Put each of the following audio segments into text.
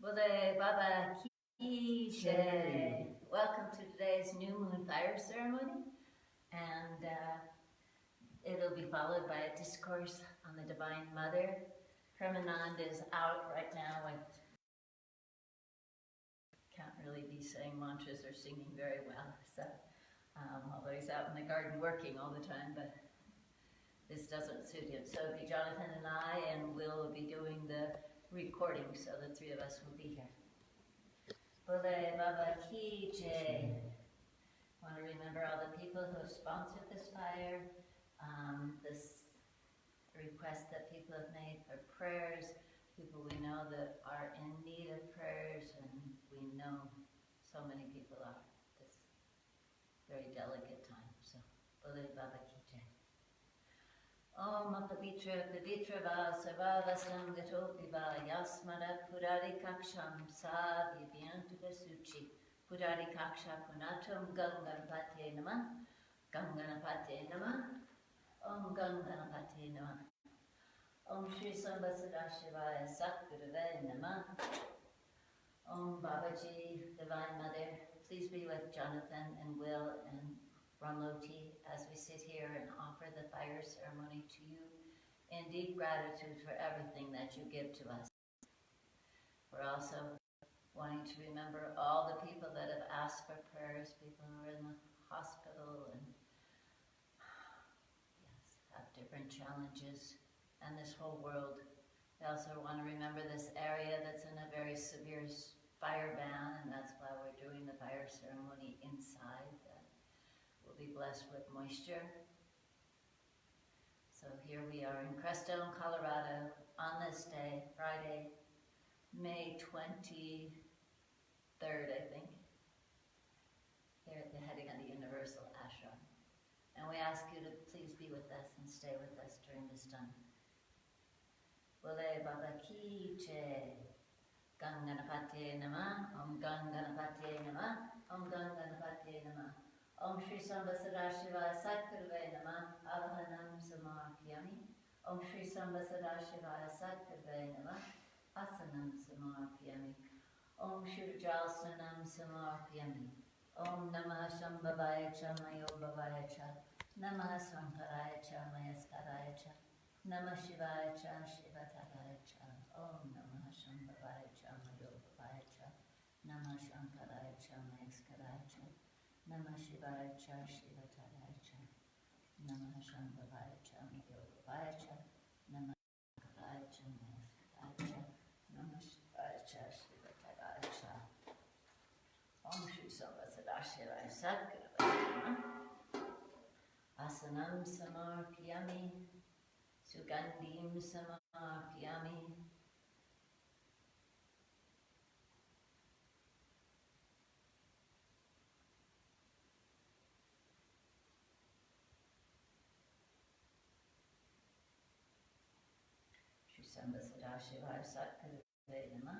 Bode Baba Kishe. Welcome to today's new moon fire ceremony, and it'll be followed by a discourse on the Divine Mother. Permanand is out right now. I can't really be saying mantras or singing very well, so although he's out in the garden working all the time, but this doesn't suit him. So it'll be Jonathan and I, and we'll be doing the recording, so the three of us will be here. Bole Baba Ki Jai. Want to remember all the people who have sponsored this fire, this request that people have made for prayers, people we know that are in need of prayers, and we know so many people are this very delicate time. So, Bole Baba Ki Jai. Om Apavitra Pavitra Va Sarvavasam Gatopi Va Yasmara Purari Kaksham Sa Vibhyantu Vasuchi Purari Kaksha Punatam Ganganapate Nama Ganganapate Nama Om Ganganapate Nama Om Shri Sambhasada Shivaya Satgurave Nama Om Babaji, Divine Mother, please be with Jonathan and Will and Ramloti as we sit here and offer the fire ceremony to you in deep gratitude for everything that you give to us. We're also wanting to remember all the people that have asked for prayers, people who are in the hospital and have different challenges, and this whole world. We also want to remember this area that's in a very severe fire ban, and that's why we're doing the fire ceremony inside. We'll be blessed with moisture. So here we are in Crestone, Colorado, on this day, Friday, May 23rd, I think, here at the Haidakhandi Universal Ashram. And we ask you to please be with us and stay with us during this time. Bole Baba Ki Jai. Ganganapate Nama, Om Ganganapate Nama, Om Ganganapate Nama. Om Shri Sambhasada Shivaya Satgurave Nama, Avahanam Samarpyami. Om Shri Sambhasada Shivaya Satgurave Nama, Asanam Samarpyami. Om Shri Jalsanam Samarpyami. Om Namah Shambhavaya Cha Mayo Bhavaya Cha. Namah Sankaraya Cha Mayaskaraya Cha. Namah Shivaya Cha Shivataraya Cha. Om Namah Shambhavaya Cha Mayo Bhavaya Cha. Namah Sankaraya Cha Mayaskaraya Cha. Namah Shivaya Cha Shivataraya Cha. Namah Shambhavaya Cha Mayo Bhavaya Cha. Namah Sankaraya Cha Mayaskaraya Cha. Namah Shivaya Cha Shivataraya Cha. Om Shri Sambhasada Shivaya Satgurave Asanam Samarpyami. Sugandhim Samarpyami. Shri Sambhasada Shivaya Satgurave Nama.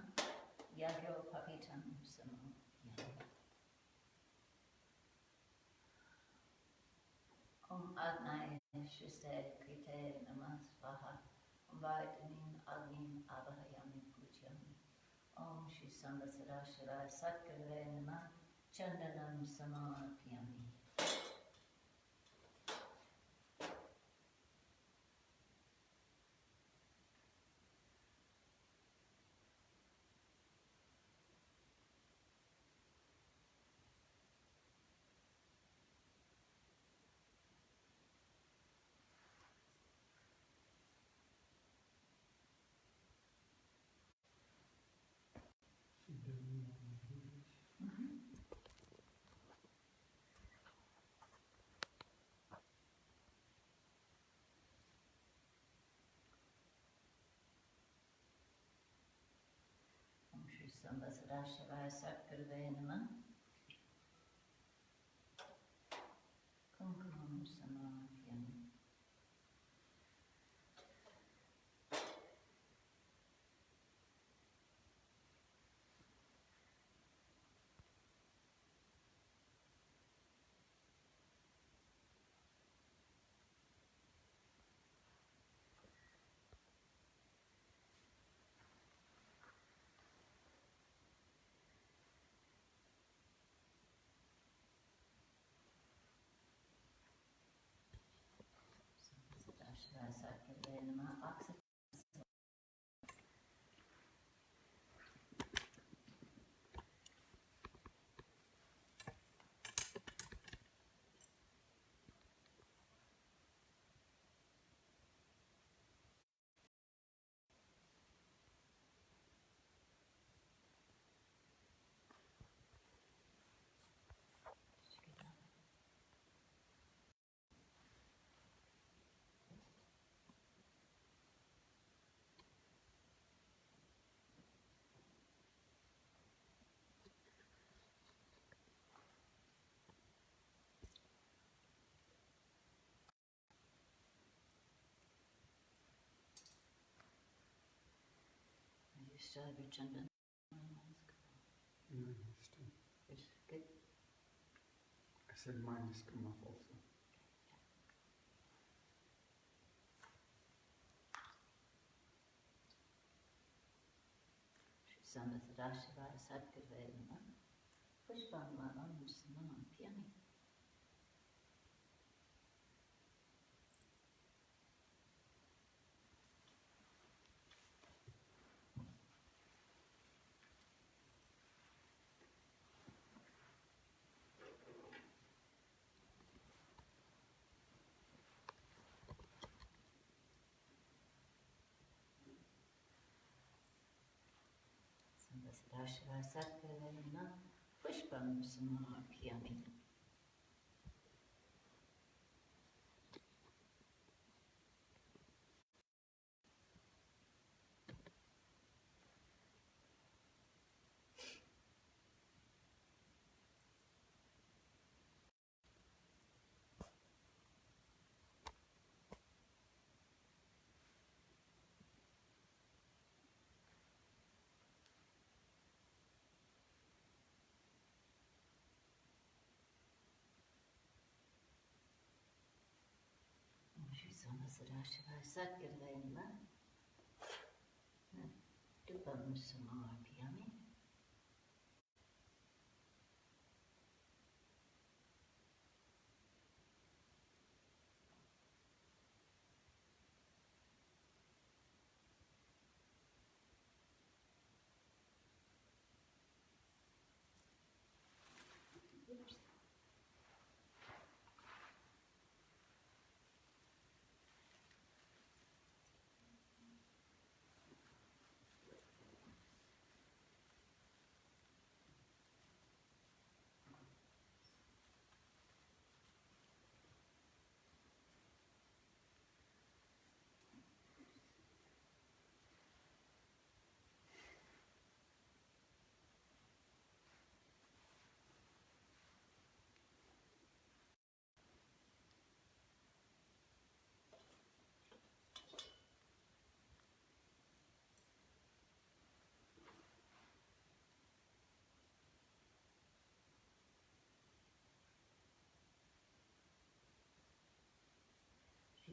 Yagyo Papitam Samarpyami. Om Agnaya Shiste Krite Namah Svaha. Om Vaidanim Agnim Abhayami Pujyami. Om Shri Sambhasada Shivaya Satgurave Namah. Chandanam Samarpyami. Om Shri Sambhasada Shivaya Satgurave Namah. Kumkumam Samarpyami. Richard. Good. I said mine has come off also. Sambasadashivaya Sadgurvedana Pushpamalam Samam Pyami. Sambasadashivaya Sadgurvedana Pushpam Samam Pyami. Sambasadashivaya Sadgurvedana Dupam Samam Pyami.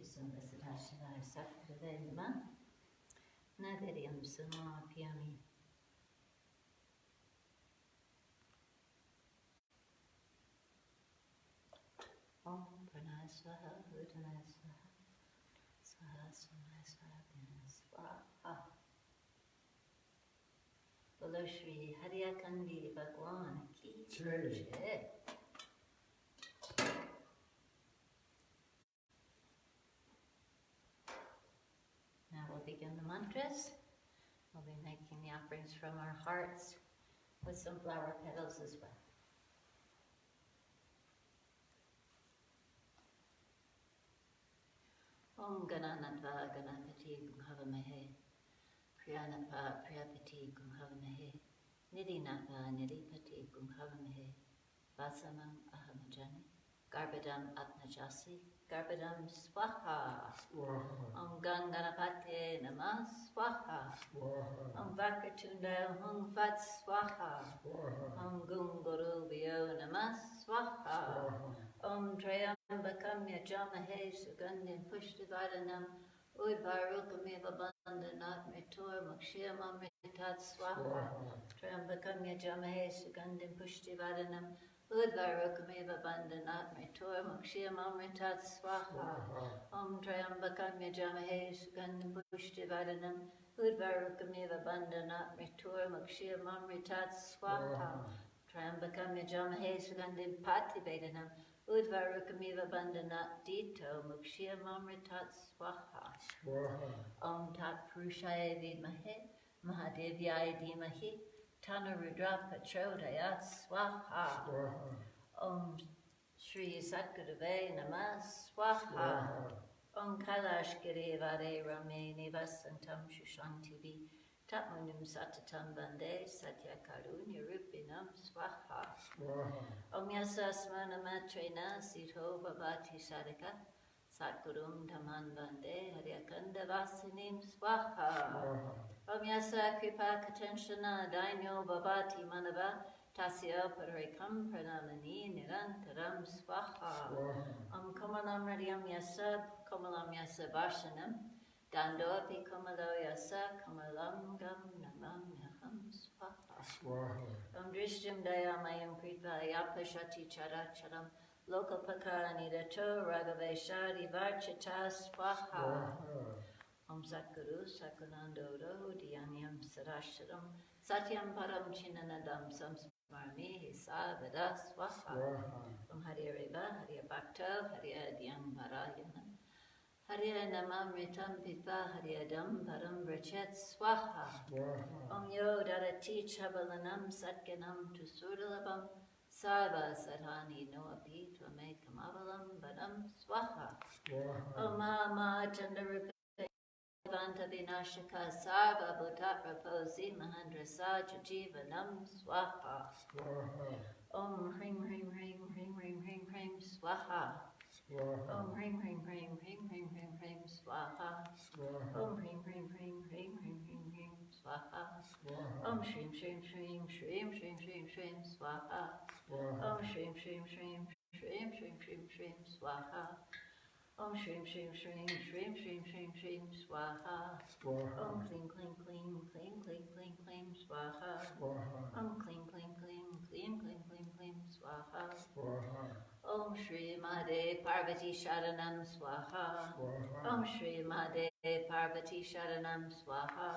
Sambasadashivaya Sadgurvedana Nadaryam Samam Pyami. Om Pranaya Swaha Udana Swaha Swaha Swaha Swaha Swaha. Bolo Shri Haidakhandi Bhagwan Ki Jai. Now we'll begin the mantras. We'll be making the offerings from our hearts with some flower petals as well. Om Gananatva Ganapati Gumhavamahe Priyanatva Priyapati Gumhavamahe Nidhinatva Nidhipati Gumhavamahe Vasamam Ahamajani Garbhadam Atmajasi Garbhadam Swaha. Om Ganganapate Namah Swaha. Om Vakratunda Hung Fat Swaha. Om Gung Guru Vyo Namah Swaha. Om Trayambakam Yajamahe Sugandhin Pushtivadanam Udvarukamiva Bandhanat Mritur Mokshiyam Amritat Swaha. Trayambakam Yajamahe Sugandhin Pushtivadanam Udvarukamiva Bandhanat Mritur Mokshiyam Amritat Swaha. Om Trayambakam Yajamahe Sugandhin Pushtivadanam Udvarukamiva Bandhanat Mritur Mokshiyam Amritat Swaha. Trayambakam Yajamahe Sugandhin Pativedanam Udvarukamiva Bandhanat Dito Mokshiyam Amritat Swaha. Om Tat Purushaya Vidmahe Mahadevyaya Dhimahi Tana Rudra Pachodayat Swaha. Om Shri Sadgurave Namah Swaha. Om Kailash Girivare Rame Nivasantam Shushantivi Tatmunim Satatam Bande Satya Karunya Rupinam Swaha. Om Yasasmana Matrena Sito Bhavati Sadaka Satgurum Dhaman Bande Haidakhandi Vasinim Swaha. Om Yasa Kripa Katenshana Dainyo Babati Manava Tasya Parikam Pranamani Nirantaram Swaha. Om Kamalam Radiam Yasa Kamalam Yasa Varshanam Dando Api Kamalo Yasa Kamalam Gam Namam Naham Swaha. Om Drishtim Dayamayam Pritva Yapashati Characharam Lokapaka Nidato Ragaveshari Varchita Swaha. Om Satguru Sakunando Dhyanyam Sarasharam Satyam Param Chinanadam Samsmarmi Hisavada Swaha. Om Hare Reva, Hare Bhakta, Hare Dhyam Parayana Hare Namamritam Pitva, Hare Adam Param Vrachet Swaha. Om Yo Darati Chabalanam Satganam Tusurdalabam Sarva Sarhani Noapi Tvame Kamavalam Badam Swaha. Om Mama Chandarupa Vanta Vinashaka Sarva Bhutat Raposi Mahandra Saja Jivanam Swaha. Om Hring Hring Hring Hring Hring Hring Hring Swaha. Om Hring Hring Hring Hring Hring Hring Hring Swaha. Om Hring Hring Hring Hring Hring Hring Hring Swaha. Om Shrim Shrim Shrim Shrim Shrim Shrim Shrim Swaha. Om Shrim Shrim Shrim Shrim Shrim Shrim Shrim Swaha. Om Shrim Shrim Shrim Shrim Shrim Shrim Shrim Swaha. Om Kling Kling Kling Kling Kling Kling Kling Swaha. Om Kling Kling Kling Kling Kling Kling Kling Swaha. Om Shri Mahade Parvati Sharanam Swaha. Om Shri Mahade Parvati Sharanam Swaha.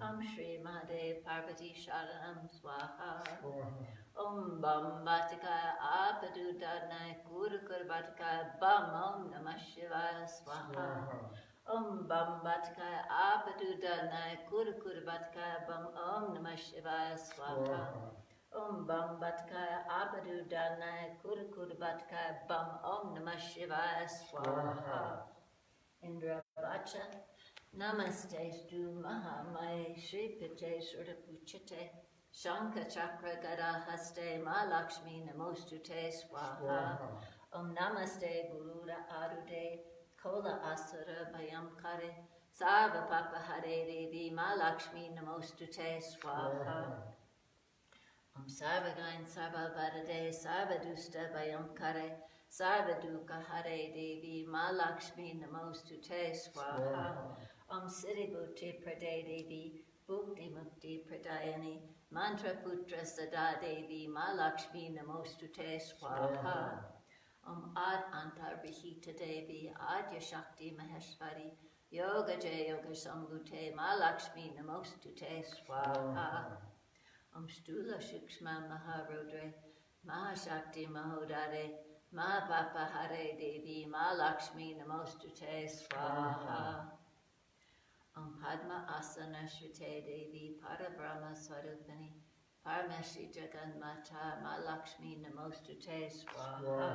Om Shri Mahade Parvati Sharanam Swaha. Om Bam Batikaya Apadu Dadnai Kurukur Batikaya Bam Om Namah Shivaya Swaha. Om Bam Batikaya Apadu Dadnai Kurukur Batikaya Bam Om Namah Shivaya Swaha. Om Bam Batkaya Abadu Danai Kurukur Batkaya Bam Om Namah Shivaya Swaha. Indra Vacha Namaste Stu Mahamaya Shri Pite Surdapuchite Shanka Chakra Gada Haste Ma Lakshmi Namostute Swaha. Om Namaste Guruda Arude Kola Asura Bayam Kare Sarva Papa Hare Devi Ma Lakshmi Namostute Swaha. Om Sarvagain Sarva Vadade Sarva Dusta Bayam Kare Sarva Duka Hare Devi Ma Lakshmi Namostute Swaha. Om Siddhi Bhuti Prade Devi Bhukti Mukti Pradayani Mantra Putra Sada Devi Ma Lakshmi Namostute Swaha. Om Ad Antarvihita Devi Adya Shakti Maheshwari Yoga Jaya Yoga Sambhute Ma Lakshmi Namostute Swaha. Om Stula Shukshma Maharodre Mahashakti Mahodare Ma Papa Hare Devi Ma Lakshmi Namostute Swaha. Om Padma Asana Shrite Devi Parabrahma Swarupani Parameshri Jaganmata Ma Lakshmi Namostute Swaha.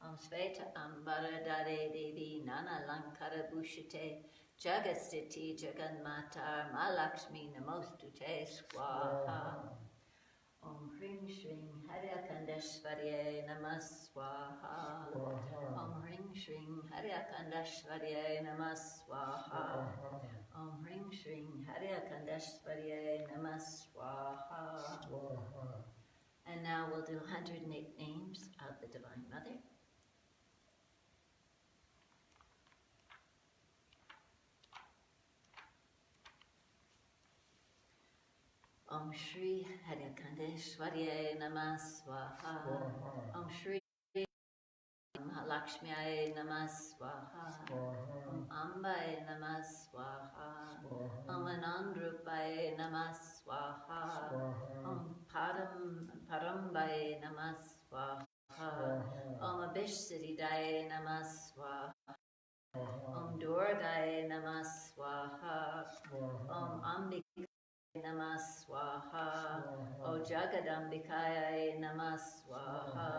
Om Sveta Ambara Dare Devi Nana Lankara Bhushite Jagastiti Jaganmata Ma Lakshmi Namostute Swaha. Om Hring Shring Haidakhandi Namah Swaha. Om Hring Shring Haidakhandi Namah Swaha. Om Hring Shring Haidakhandi Namah Swaha. And now we'll do 108 names of the Divine Mother. Om Shri Haidakhandi Namah Swaha. Om Shri Mahalakshmi Namah Swaha. Om Ambai Namah Swaha. Om Anandrupai Namah Swaha. Om Parambai Namah Swaha. Om Abhishsiddhai Namah Swaha. Om Durgai Namah Swaha. Om Ambika Namah Swaha. O Jagadambikaya Namah Swaha.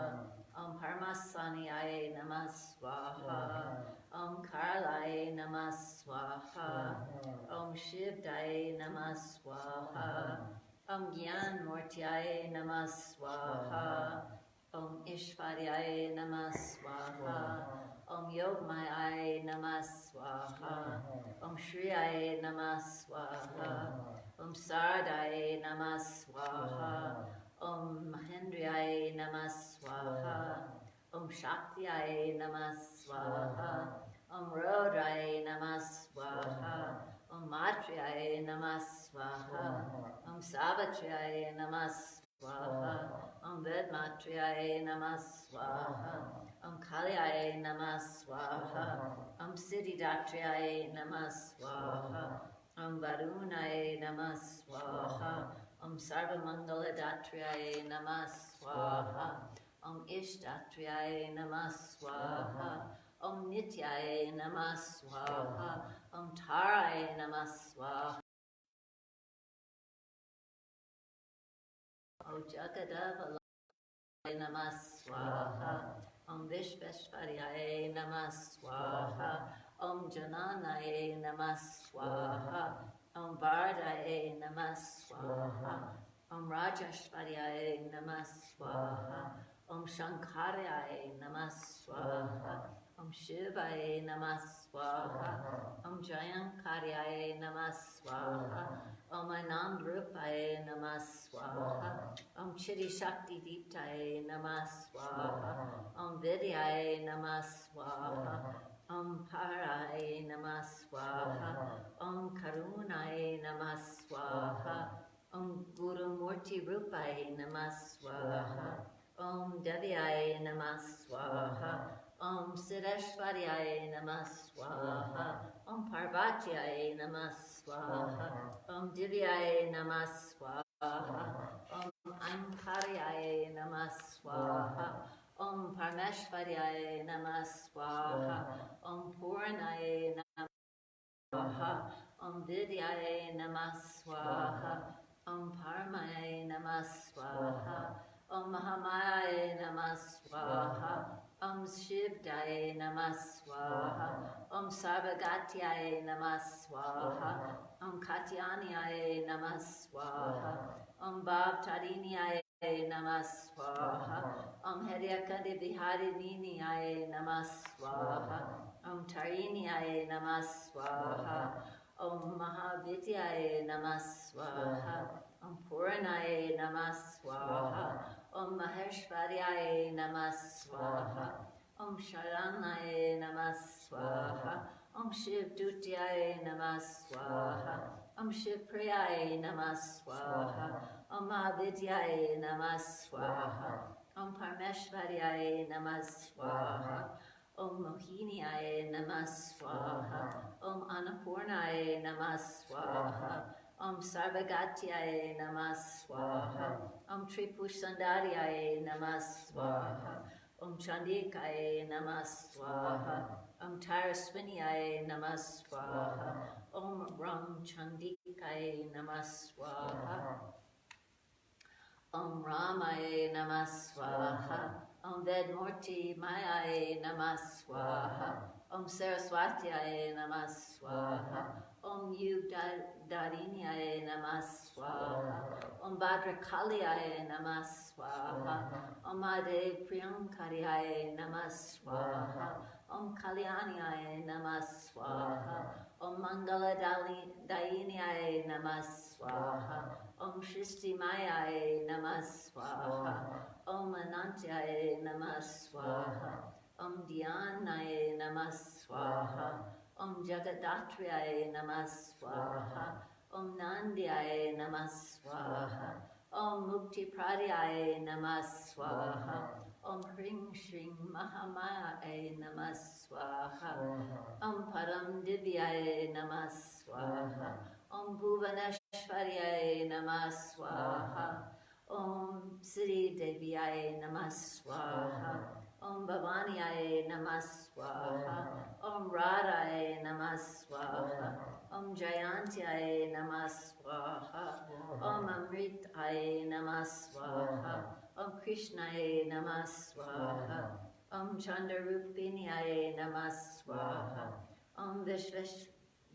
Om Parmasaniya Namah Swaha. Om Karlaya Namah Swaha. Om Shivdaya Namah Swaha. Om Gyan Murtyaya Namah Swaha. Om Ishvarya Namah Swaha. Om Yogmaya Namah Swaha. Om Shriyaya Namah Swaha. Om Sardaya Namah Swaha. Om Mahendriyaya Namah Swaha. Om Shaktiyaya Namah Swaha. Om Rudraya Namah Swaha. Om Matriyaya Namah Swaha. Om Savatriyaya Namah Swaha. Om Vedmatriyaya Namah Swaha. Om Kalyaya Namah Swaha. Om Siddhidatriyaya Namah Swaha. Om Varunaya Namah Swaha. Om Sarvamangala-datriyaya Namah Swaha. Om Ishtatriyaya Namah Swaha. Om Nityaya Namah Swaha. Om Taraya Namah Swaha. Om Jagadavalaya Namah Swaha. Om Vishveshvaraya Namah Swaha. Om Jananaya Namah Swaha. Om Vardaya Namah Swaha. Om Rajashvaraya Namah Swaha. Om Shankaraya Namah Swaha. Om Shivaya Namah Swaha. Om Jayankaryaya Namah Swaha. Om Anandrupaya Namah Swaha. Om Chidi Shakti Deeptaya Namah Swaha. Om Vidyaya Namah Swaha. Om Paraya Namah Swaha. Om Karunaya Namah Swaha. Om Guru Murti Rupaya Namah Swaha. Om Devyaya Namah Swaha. Om Siddheshwaraya Namah Swaha. Om Parvatyaya Namah Swaha. Om Divyaya Namah Swaha. Om Ankaryaya Namah Swaha. Om Parmeshwaraya Namah Swaha. Om Purnaya Namah Swaha. Om Vidyaya Namah Swaha. Om Paramaya Namah Swaha. Om Mahamaya Namah Swaha. Om Shivdaya Namah Swaha. Om Sarvagatyaya Namah Swaha. Om Katyanyaya Namah Swaha. Om Bhavtariniyaya Namah Swaha. Om Haidakhandi Vihariniyaya Namah Swaha. Om Tariniyaya Namah Swaha. Om Mahavidyaya Namah Swaha. Om Puranaya Namah Swaha. Om Maheshwaraya Namah Swaha. Om Sharanaya Namah Swaha. Om Shivdutyaya Namah Swaha. Om Shivpriyaya Namah Swaha. Om Mahavidyaya Namah Swaha. Om Parmeshwaraya Namah Swaha. Om Mohiniyaya Namah Swaha. Om Annapurnaya Namah Swaha. Om Sarvagatyaya Namah Swaha. Om Tripushandariyaya Namah Swaha. Om Chandikaya Namah Swaha. Om Taraswiniyaya Namah Swaha. Om Ram Chandikaya Namah Swaha. Om Ramaya Namah Swaha. Om Vedmurti Mayaya Namah Swaha. Om Saraswatyaya Namah Swaha. Om Yugdarinyaya Namah Swaha. Om Bhadrakaliyaya Namah Swaha. Om Adev Priyankariyaya Namah Swaha. Om Kalyanyaya Namah Swaha. Om Mangala Dayiniyaya Namah Swaha. Om Shristi Mayaya Namah Swaha. Om Anantyaya Namah Swaha. Om Dhyanaya Namah Swaha. Om Jagadatriyaya Namah Swaha. Om Nandyaya Namah Swaha. Om Mukti Pradhyaya Namah Swaha. Om Hring Shring Mahamaya Namah Swaha. Om Param Divyaya Namah Swaha. Om Bhuvaneshwariyaya Namah Swaha. Om Sri Devyaya Namah Swaha. Om Bhavaniyaya Namah Swaha. Om Radhaya Namah Swaha. Om Jayantyaya Namah Swaha. Om Amritaya Namah Swaha. Om Krishnaya Namah Swaha. Om Chandarupiniyaya Namah Swaha. Om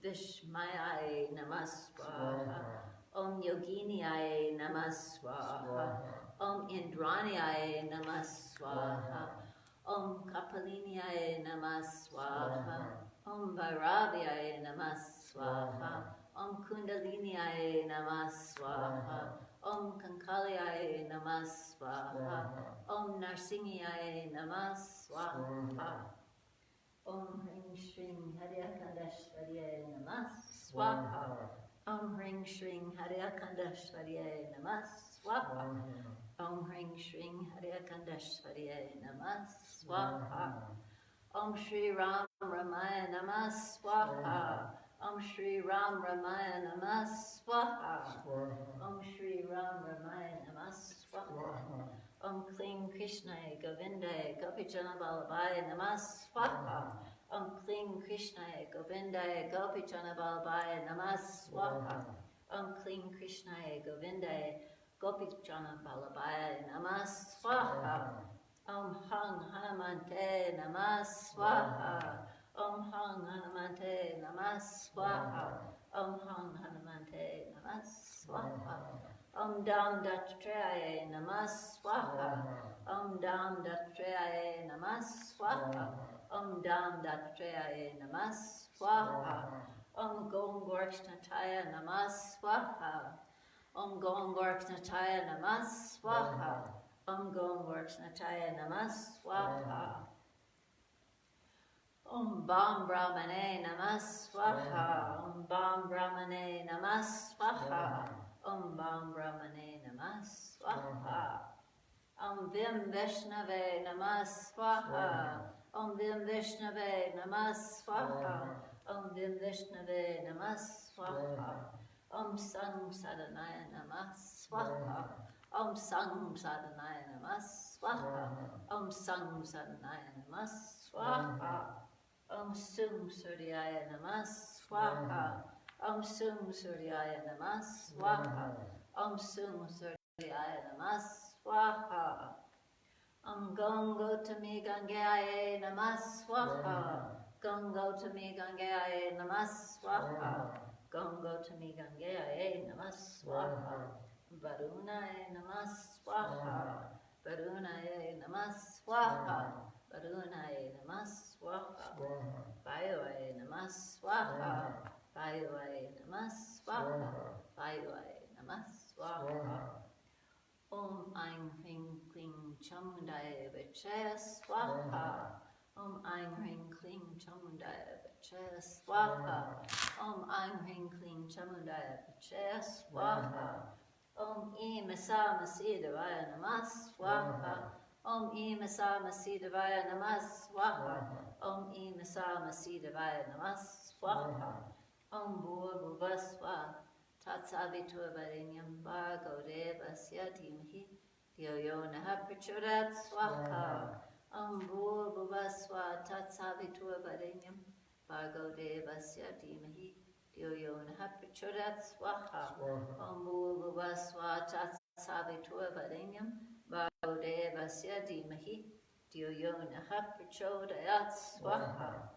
Vishmayaya Namah Swaha. Om Yoginiyaya Namah Swaha. Om Indraniyaya Namah Swaha. Om Kapaliniaye Namah Swaha. Om Bhairaviaye Namah Swaha. Om Kundaliniaye Namah Swaha. Om Kankaliaye Namah Swaha. Om Narsinghiaye Namah Swaha. Om Hring Shring Hariakandashvaryaye Namah Swaha. Om Hring Shring Hariakandashvaryaye Namah Swaha. Om Hring Shring Hariakandashvaryaye Namah Swaha. Om Shri Ram Ramaya Namah Swaha. Om Shri Ram Ramaya Namah Swaha. Om Shri Ram Ramaya Namah Swaha. Om Kling Krishnaya Govindaya Gopijana Balabhaya Namah Swaha. Om Kling Krishnaya Govindaya Gopijana Balabhaya Namah Swaha. Om Kling Krishnaya Govindaya Gopijana Balabhaya Namah Swaha. Om Hang Hanumante Namah Swaha. Om Hang Hanumante Namah Swaha. Om Hang Hanumante Namah Swaha. Om Dam Dattrayaye Namah Swaha. Om Dam Dattrayaye Namah Swaha. Om Dam Dattrayaye Namah Swaha. Om Gom Gorkshnataya Namah Swaha. Om Gom Gorkshnataya Namah Swaha. Om Gom Gorkshnataya Namah Swaha. Om Bam Brahmane Namah Swaha. Om Bam Brahmane Namah Swaha. Om Bam Brahmane Namah Swaha. Om Vim Vishnave Namah Swaha. Om Vim Vishnave Namah Swaha. Om Vim Vishnave Namah Swaha. Om Sang Sadanaya Namah Swaha. Om Sang Sadanaya Namah Swaha. Om Sang Sadanaya Namah Swaha. Om Sum Suryaya Namah Swaha. Om Sum Suryaya Namah Swaha. Om Sum Suryaya Namah Swaha. Om Gangotami Gangaye Namah Swaha. Gangotami Gangaye Namah Swaha. Gangotami Gangaye Namah Swaha. Varunaye Namah Swaha. Varunaye Namah Swaha. Varunaye Namah Swaha. Vayuaye Namah Swaha. Vayuaye Namah Swaha. Vayuaye Namah Swaha. Om Aing Hring Kling Chamundaya Vichaya Swaha. Om Aing Hring Kling Chamundaya Vichaya Swaha. Om Aing Hring Kling Chamundaya Vichaya Swaha. Om E Masa Masidavaya Namah Swaha. Om E Masa Masidavaya Namah Swaha. Om E Masa Masidavaya Namah Swaha. Om Bhur Bhuvaswa Tatsavitur Varenyam Bhargo Devasya Dhimahi Dhiyo Yo Nah Prachodayat Swaha. Om Bhur Bhuvaswa Tatsavitur Varenyam Bhargo Devasya Dhimahi Dhiyo Yo Nah Prachodayat Swaha. Om Bhur Bhuvaswa Tatsavitur Varenyam Bhargo Devasya Dhimahi Dhiyo Yo Nah Prachodayat Swaha.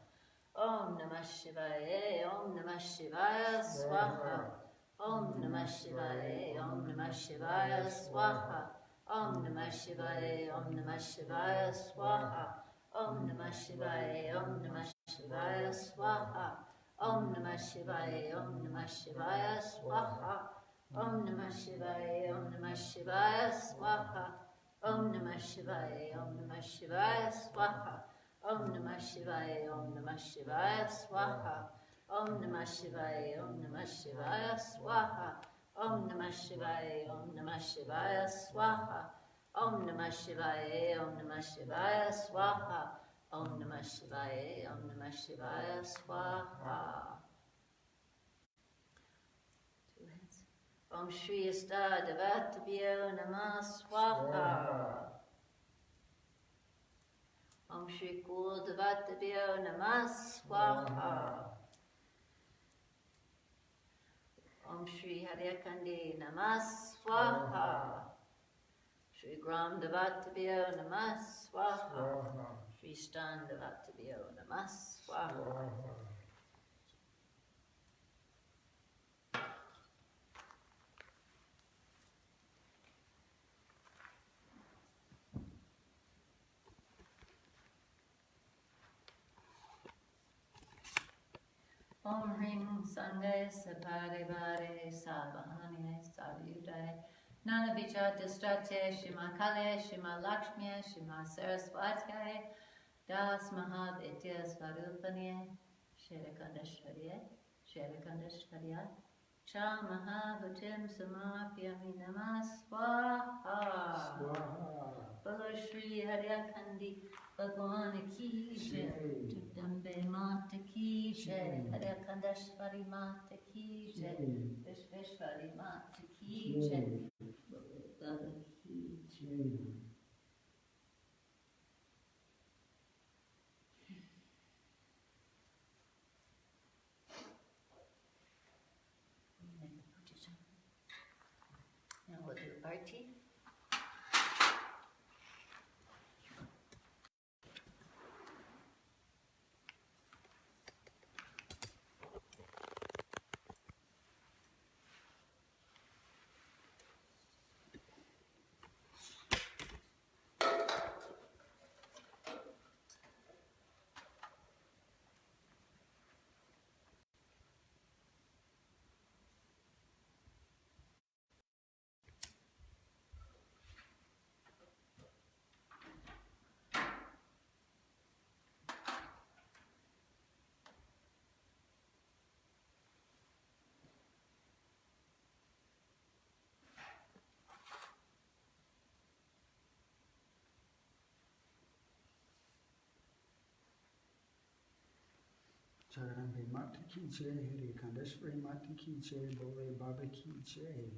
Om Namah Shivaya, Om Namah Shivaya, Swaha. Om Namah Shivaya, Om Namah Shivaya, Swaha. Om Namah Shivaya, Om Namah Shivaya, Swaha. Om Namah Shivaya, Om Namah Shivaya, Swaha. Om Namah Shivaya, Om Namah Shivaya, Swaha. Om Namah Shivaya, Om Namah Shivaya, Swaha. Om Namah Shivaya, Om Namah Shivaya, Swaha. Om Namah Shivaya, Om Namah Shivaya, Swaha. Om Namah Shivaya, Om Namah Shivaya, Swaha. Om Namah Shivaya, Om Namah Shivaya, Swaha. Om Namah Shivaya, Om Namah Shivaya, Swaha. Om Namah Shivaya, Om Namah Shivaya, Swaha. Two hands. Om Shri Asta Devatabhyo Namah Swaha. Om Shri Kul Devatabhyo Namah Swaha. Om Shri Haidakhandi Namah Swaha. Shri Gram Devatabhyo Namah Swaha. Shri Stan Devatabhyo Namah Swaha. Om Hring Sangai Sapare Vare Sabahani Savyuday Nana Vicha Distrate Shima Kale Shima Lakshmi Shima Saraswati Das Mahavidya Svarupanye Sherakandashvarya Cha Mahavutim Samapyami Namah Swaha Bolo Shri Haidakhandi Bhagwan Ki Jai Jagdambe Mata Ki Jai Haidakhandi Mata Ki Jai Vishveshwari Mata Ki Jai Baba Ki Jai. Now we'll do Arti. Jagarambe Mata Ki Jai, Haidakhandi Mata Ki Jai, Bole Baba Ki Jai.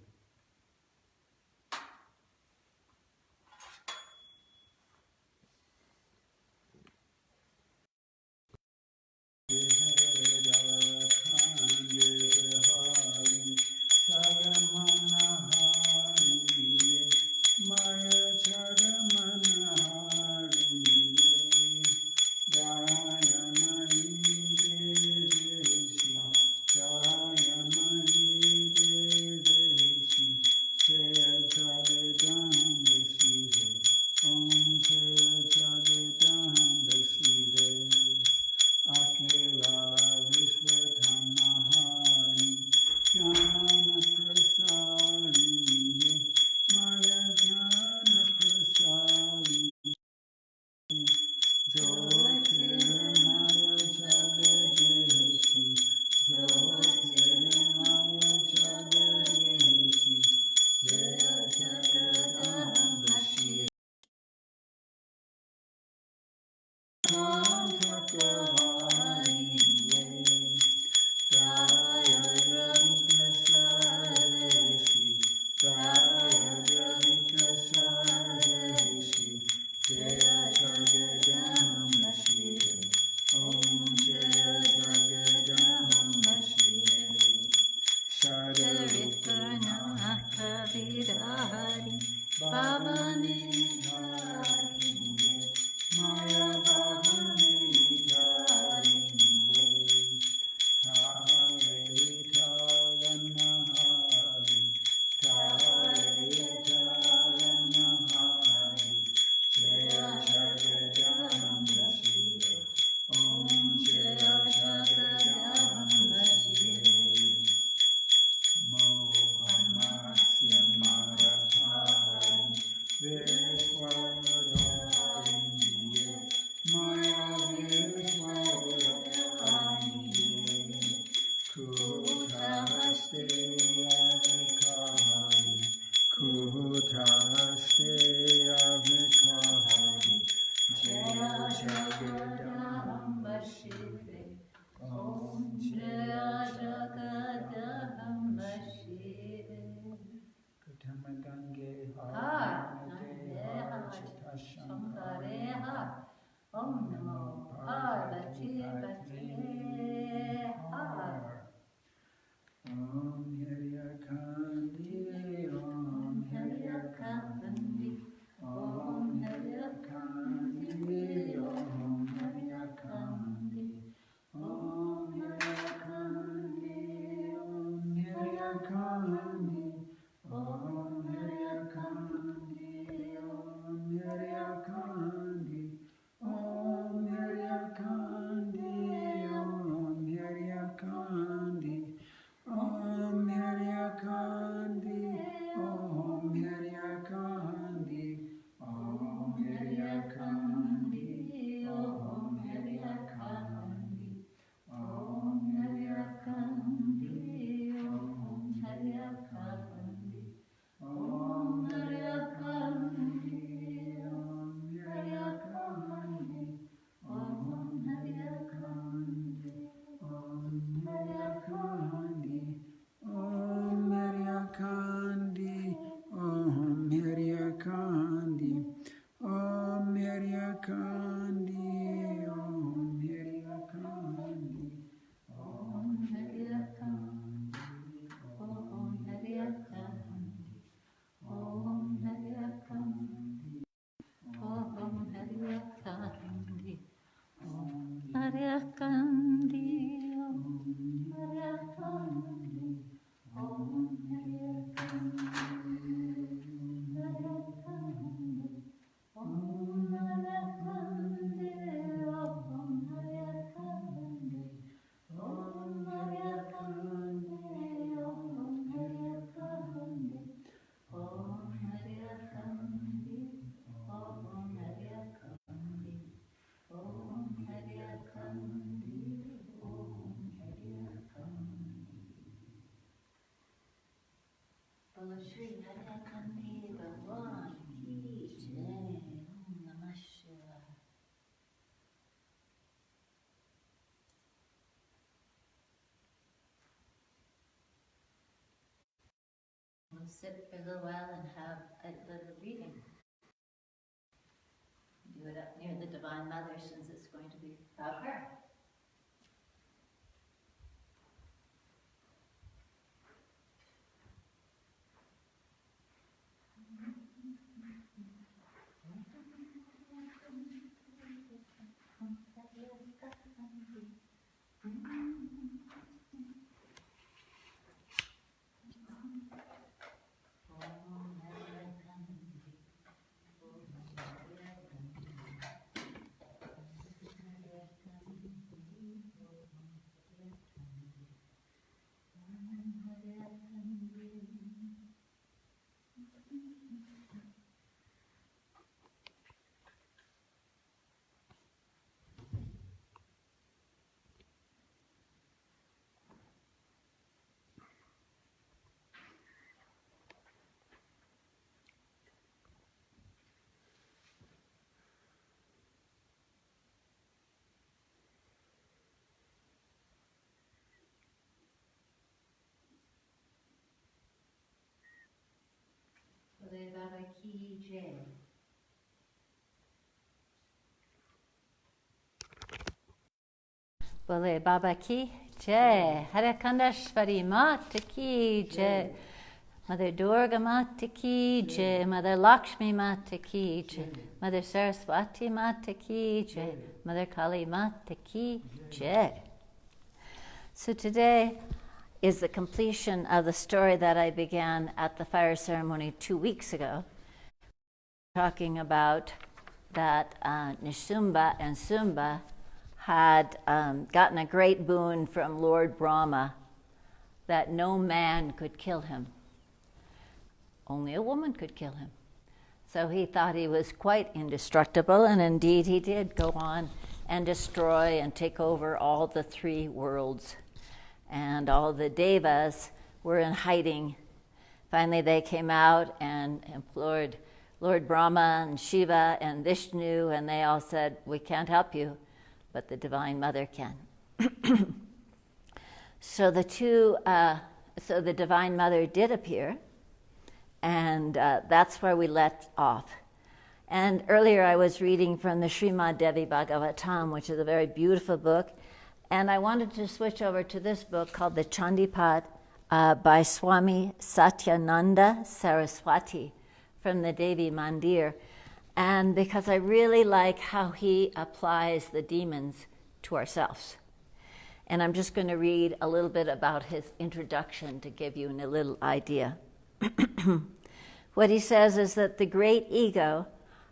sit for a little while and have a little reading. Do it up near the Divine Mother, since it's going to be about her. Bole Baba Ki Jai. Bole Baba Ki Jai. Haidakhandi Mata Ki Jai. Mother Durga Mata Ki Jai. Mother Lakshmi Mata Ki Jai. Mother Saraswati Mata Ki Jai. Mother Kali Mata Ki Jai. So today is the completion of the story that I began at the fire ceremony 2 weeks ago, talking about that Nishumba and Sumba had gotten a great boon from Lord Brahma that no man could kill him. Only a woman could kill him. So he thought he was quite indestructible, and indeed he did go on and destroy and take over all the 3 worlds. And all the devas were in hiding. Finally, they came out and implored Lord Brahma and Shiva and Vishnu, and they all said, "We can't help you, but the Divine Mother can." So the Divine Mother did appear, and that's where we left off. And earlier I was reading from the Srimad Devi Bhagavatam, which is a very beautiful book. And I wanted to switch over to this book called the Chandipat by Swami Satyananda Saraswati from the Devi Mandir. And because I really like how he applies the demons to ourselves. And I'm just going to read a little bit about his introduction to give you a little idea. What he says is that the great ego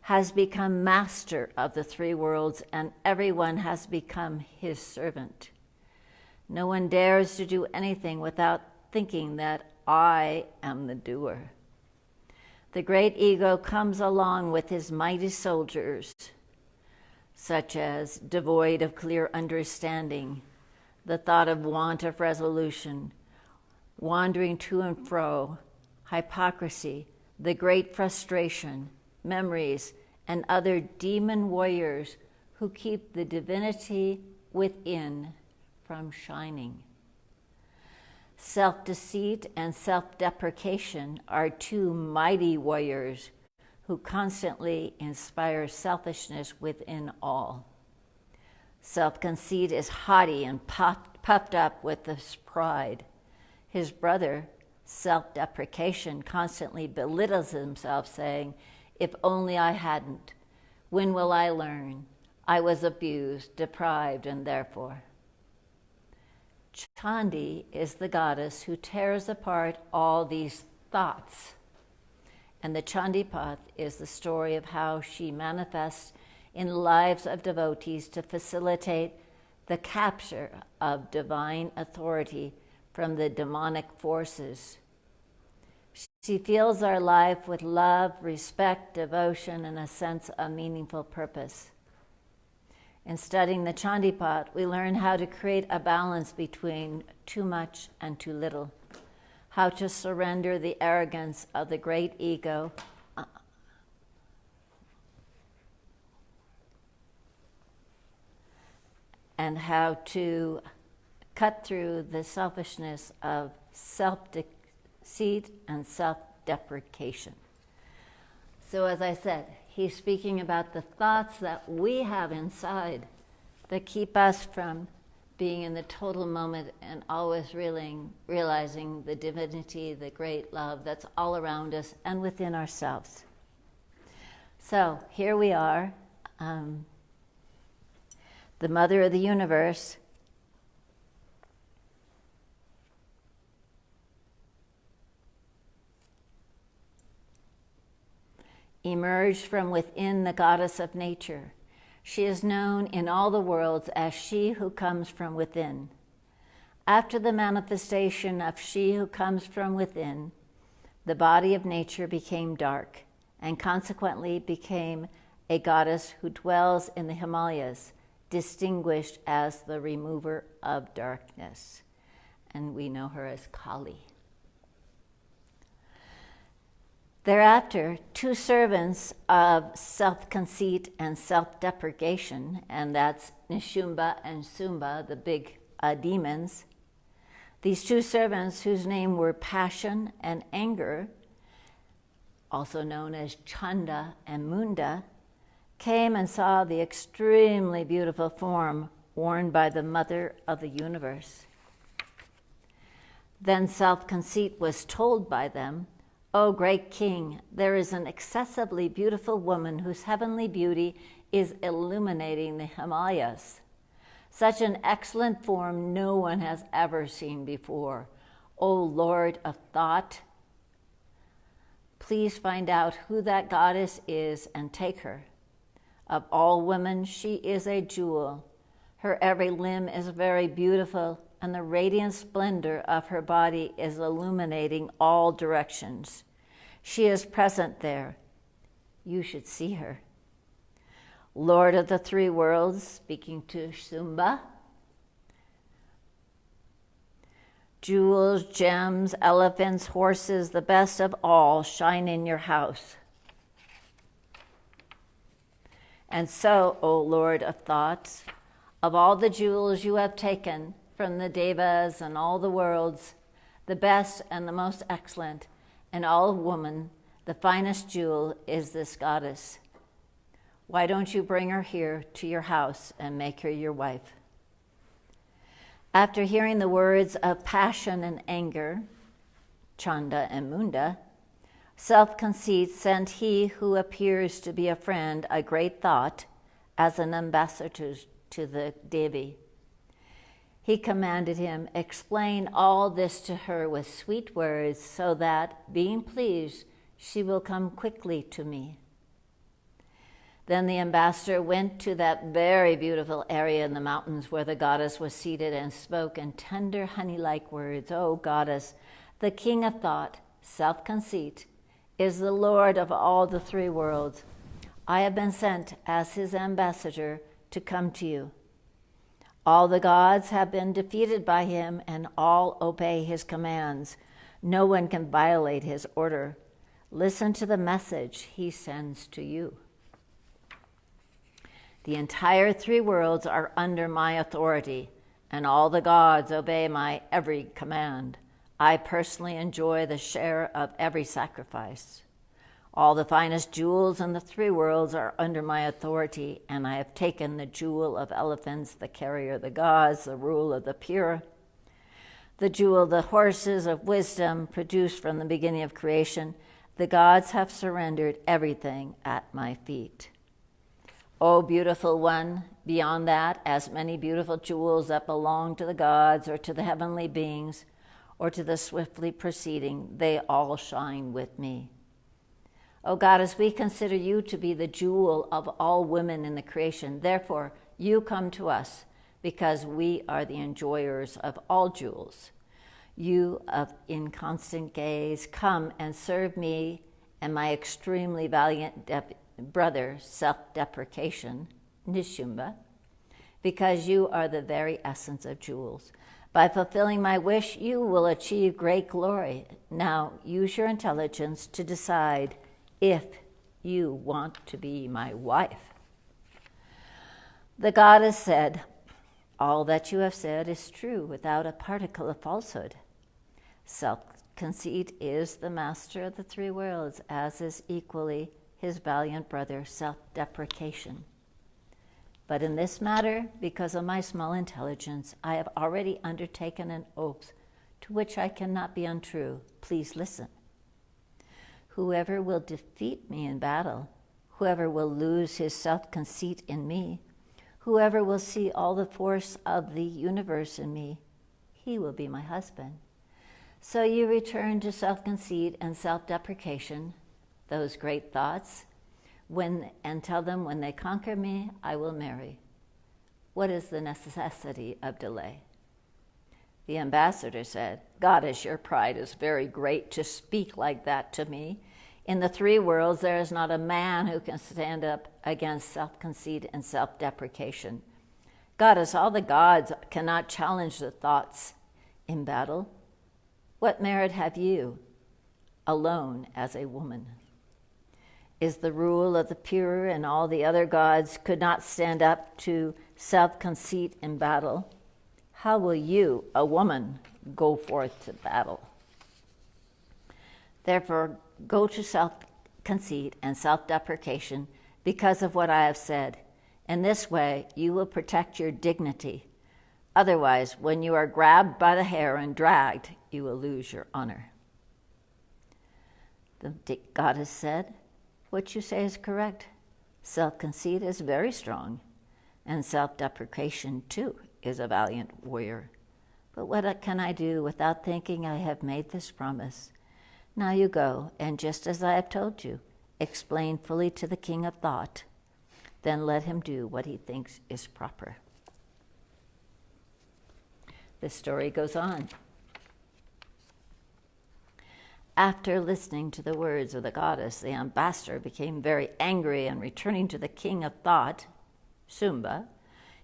has become master of the 3 worlds, and everyone has become his servant. No one dares to do anything without thinking that I am the doer. The great ego comes along with his mighty soldiers, such as devoid of clear understanding, the thought of want of resolution, wandering to and fro, hypocrisy, the great frustration, memories, and other demon warriors who keep the divinity within from shining. Self-deceit and self-deprecation are 2 mighty warriors who constantly inspire selfishness within all. Self-conceit is haughty and puffed up with this pride. His brother, self-deprecation, constantly belittles himself, saying, "If only I hadn't. When will I learn? I was abused, deprived, and therefore." Chandi is the goddess who tears apart all these thoughts. And the Chandipat is the story of how she manifests in the lives of devotees to facilitate the capture of divine authority from the demonic forces. She fills our life with love, respect, devotion, and a sense of meaningful purpose. In studying the Chandipat, we learn how to create a balance between too much and too little, how to surrender the arrogance of the great ego and how to cut through the selfishness of self-deceit and self-deprecation. So as I said, he's speaking about the thoughts that we have inside that keep us from being in the total moment and always realizing the divinity, the great love that's all around us and within ourselves. So here we are, the mother of the universe, emerged from within the goddess of nature. She is known in all the worlds as she who comes from within. After the manifestation of she who comes from within, the body of nature became dark and consequently became a goddess who dwells in the Himalayas, distinguished as the remover of darkness. And we know her as Kali. Thereafter, two servants of self-conceit and self-deprecation, and that's Nishumba and Sumba, the big demons. These two servants, whose name were Passion and Anger, also known as Chanda and Munda, came and saw the extremely beautiful form worn by the Mother of the Universe. Then self-conceit was told by them, "O great king, there is an excessively beautiful woman whose heavenly beauty is illuminating the Himalayas. Such an excellent form no one has ever seen before. O Lord of Thought, please find out who that goddess is and take her. Of all women, she is a jewel. Her every limb is very beautiful, and the radiant splendor of her body is illuminating all directions. She is present there. You should see her." Lord of the three worlds, speaking to Sumba, "Jewels, gems, elephants, horses, the best of all shine in your house. And so, O Lord of Thoughts, of all the jewels you have taken from the devas and all the worlds, the best and the most excellent, and all of woman, the finest jewel is this goddess. Why don't you bring her here to your house and make her your wife?" After hearing the words of Passion and Anger, Chanda and Munda, self-conceit sent he who appears to be a friend, a great thought, as an ambassador to the Devi. He commanded him, "Explain all this to her with sweet words, so that, being pleased, she will come quickly to me." Then the ambassador went to that very beautiful area in the mountains where the goddess was seated and spoke in tender honey-like words. "O goddess, the king of thought, self-conceit, is the Lord of all the three worlds. I have been sent as his ambassador to come to you. All the gods have been defeated by him, and all obey his commands. No one can violate his order. Listen to the message he sends to you. The entire three worlds are under my authority, and all the gods obey my every command. I personally enjoy the share of every sacrifice. All the finest jewels in the three worlds are under my authority, and I have taken the jewel of elephants, the carrier of the gods, the rule of the pure, the jewel of the horses of wisdom produced from the beginning of creation. The gods have surrendered everything at my feet. O beautiful one, beyond that, as many beautiful jewels that belong to the gods or to the heavenly beings or to the swiftly proceeding, they all shine with me. O goddess, we consider you to be the jewel of all women in the creation. Therefore, you come to us because we are the enjoyers of all jewels. You of inconstant gaze, come and serve me and my extremely valiant brother, self-deprecation, Nishumba, because you are the very essence of jewels. By fulfilling my wish, you will achieve great glory. Now use your intelligence to decide if you want to be my wife." The goddess said, "All that you have said is true without a particle of falsehood." Conceit is the master of the three worlds, as is equally his valiant brother, self-deprecation. But in this matter, because of my small intelligence, I have already undertaken an oath to which I cannot be untrue. Please listen. Whoever will defeat me in battle, whoever will lose his self-conceit in me, whoever will see all the force of the universe in me, he will be my husband. So you return to self-conceit and self-deprecation, those great thoughts, and tell them, when they conquer me, I will marry. What is the necessity of delay? The ambassador said, Goddess, your pride is very great to speak like that to me. In the three worlds, there is not a man who can stand up against self-conceit and self-deprecation. Goddess, all the gods cannot challenge the thoughts in battle. What merit have you, alone as a woman? Is the rule of the pure, and all the other gods could not stand up to self-conceit in battle? How will you, a woman, go forth to battle? Therefore, go to self-conceit and self-deprecation because of what I have said. In this way, you will protect your dignity. Otherwise, when you are grabbed by the hair and dragged, you will lose your honor. The goddess said, What you say is correct. Self-conceit is very strong, and self-deprecation, too, is a valiant warrior. But what can I do without thinking I have made this promise? Now you go, and just as I have told you, explain fully to the king of thought. Then let him do what he thinks is proper. The story goes on. After listening to the words of the goddess, the ambassador became very angry, and returning to the king of thought, Sumba,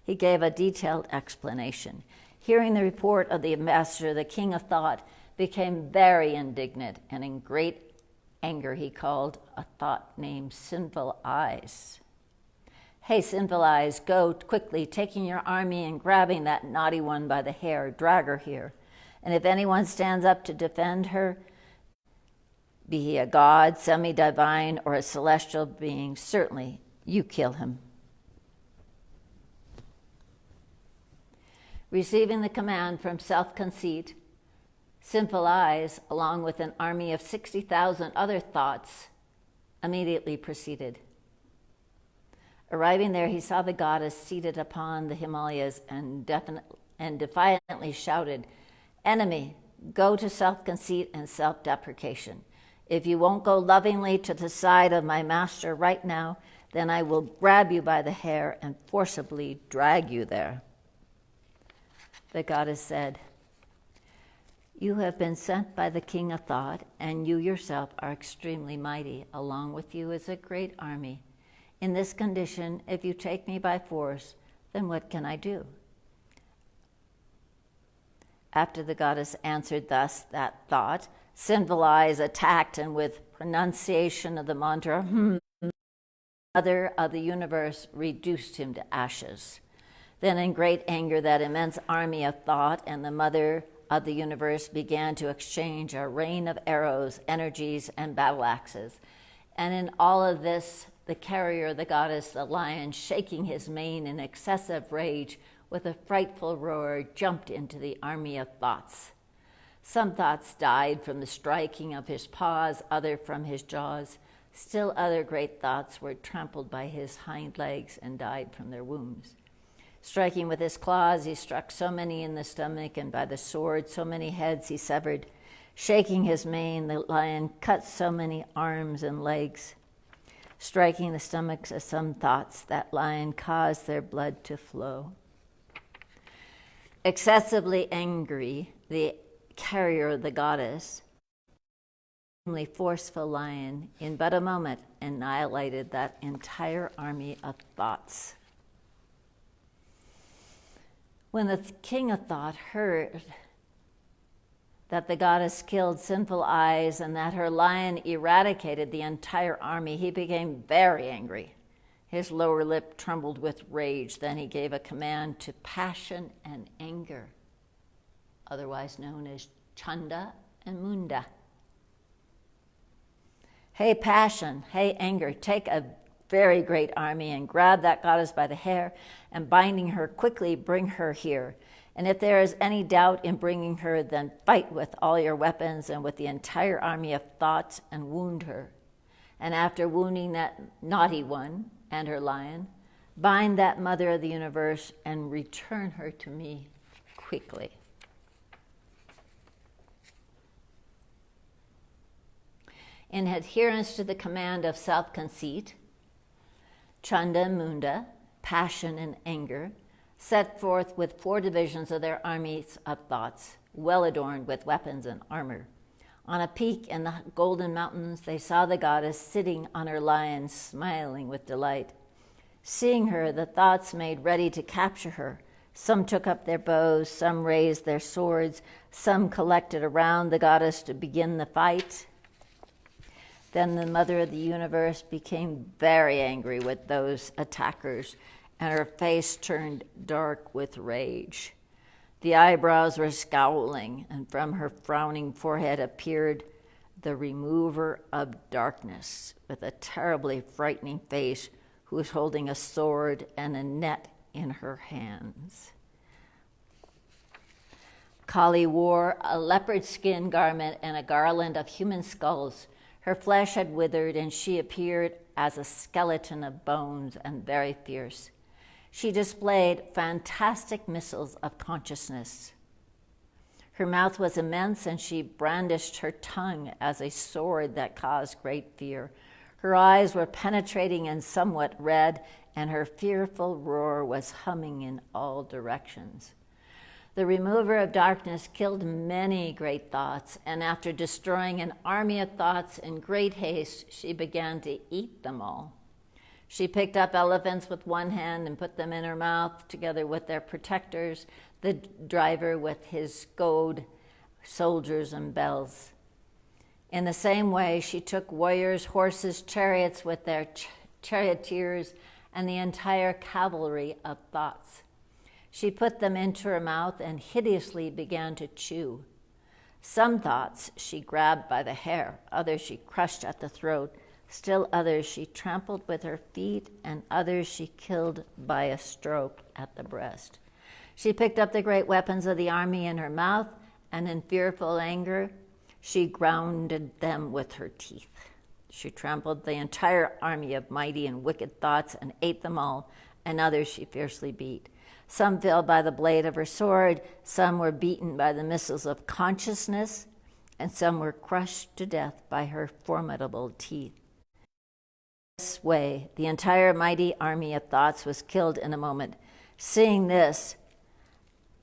he gave a detailed explanation. Hearing the report of the ambassador, the king of thought became very indignant, and in great anger he called a thought named Sinful Eyes. Hey, Sinful Eyes, go quickly, taking your army and grabbing that naughty one by the hair, drag her here. And if anyone stands up to defend her, be he a god, semi-divine, or a celestial being, certainly you kill him. Receiving the command from self-conceit, Sinful Eyes, along with an army of 60,000 other thoughts, immediately proceeded. Arriving there, he saw the goddess seated upon the Himalayas and defiantly shouted, Enemy, go to self-conceit and self-deprecation. If you won't go lovingly to the side of my master right now, then I will grab you by the hair and forcibly drag you there. The goddess said, You have been sent by the king of thought, and you yourself are extremely mighty. Along with you is a great army. In this condition, if you take me by force, then what can I do? After the goddess answered thus that thought, Sinful Eyes attacked, and with pronunciation of the mantra, Mother of the universe, reduced him to ashes. Then in great anger, that immense army of thought and the Mother of the universe began to exchange a rain of arrows, energies, and battle axes. And in all of this, the carrier, the goddess, the lion, shaking his mane in excessive rage, with a frightful roar, jumped into the army of thoughts. Some thoughts died from the striking of his paws, other from his jaws. Still other great thoughts were trampled by his hind legs and died from their wounds. Striking with his claws, he struck so many in the stomach, and by the sword so many heads he severed. Shaking his mane, the lion cut so many arms and legs. Striking the stomachs of some thoughts, that lion caused their blood to flow. Excessively angry, the carrier of the goddess, the forceful lion, in but a moment annihilated that entire army of thoughts. When the king of thought heard that the goddess killed Sinful Eyes and that her lion eradicated the entire army, he became very angry. His lower lip trembled with rage. Then he gave a command to passion and anger, otherwise known as Chanda and Munda. Hey, passion, hey, anger, take a very great army and grab that goddess by the hair, and binding her quickly, bring her here. And if there is any doubt in bringing her, then fight with all your weapons and with the entire army of thoughts and wound her. And after wounding that naughty one and her lion, bind that mother of the universe and return her to me quickly. In adherence to the command of self-conceit, Chanda and Munda, passion and anger, set forth with 4 divisions of their armies of thoughts, well adorned with weapons and armor. On a peak in the golden mountains, they saw the goddess sitting on her lion, smiling with delight. Seeing her, the thoughts made ready to capture her. Some took up their bows, some raised their swords, some collected around the goddess to begin the fight. Then the mother of the universe became very angry with those attackers, and her face turned dark with rage. The eyebrows were scowling, and from her frowning forehead appeared the remover of darkness, with a terribly frightening face, who was holding a sword and a net in her hands. Kali wore a leopard skin garment and a garland of human skulls. Her flesh had withered, and she appeared as a skeleton of bones and very fierce. She displayed fantastic missiles of consciousness. Her mouth was immense, and she brandished her tongue as a sword that caused great fear. Her eyes were penetrating and somewhat red, and her fearful roar was humming in all directions. The remover of darkness killed many great thoughts, and after destroying an army of thoughts in great haste, she began to eat them all. She picked up elephants with one hand and put them in her mouth, together with their protectors, the driver with his goad, soldiers, and bells. In the same way, she took warriors, horses, chariots with their charioteers, and the entire cavalry of thoughts. She put them into her mouth and hideously began to chew. Some thoughts she grabbed by the hair, others she crushed at the throat, still others she trampled with her feet, and others she killed by a stroke at the breast. She picked up the great weapons of the army in her mouth, and in fearful anger, she grounded them with her teeth. She trampled the entire army of mighty and wicked thoughts and ate them all, and others she fiercely beat. Some fell by the blade of her sword, some were beaten by the missiles of consciousness, and some were crushed to death by her formidable teeth. This way, the entire mighty army of thoughts was killed in a moment. Seeing this,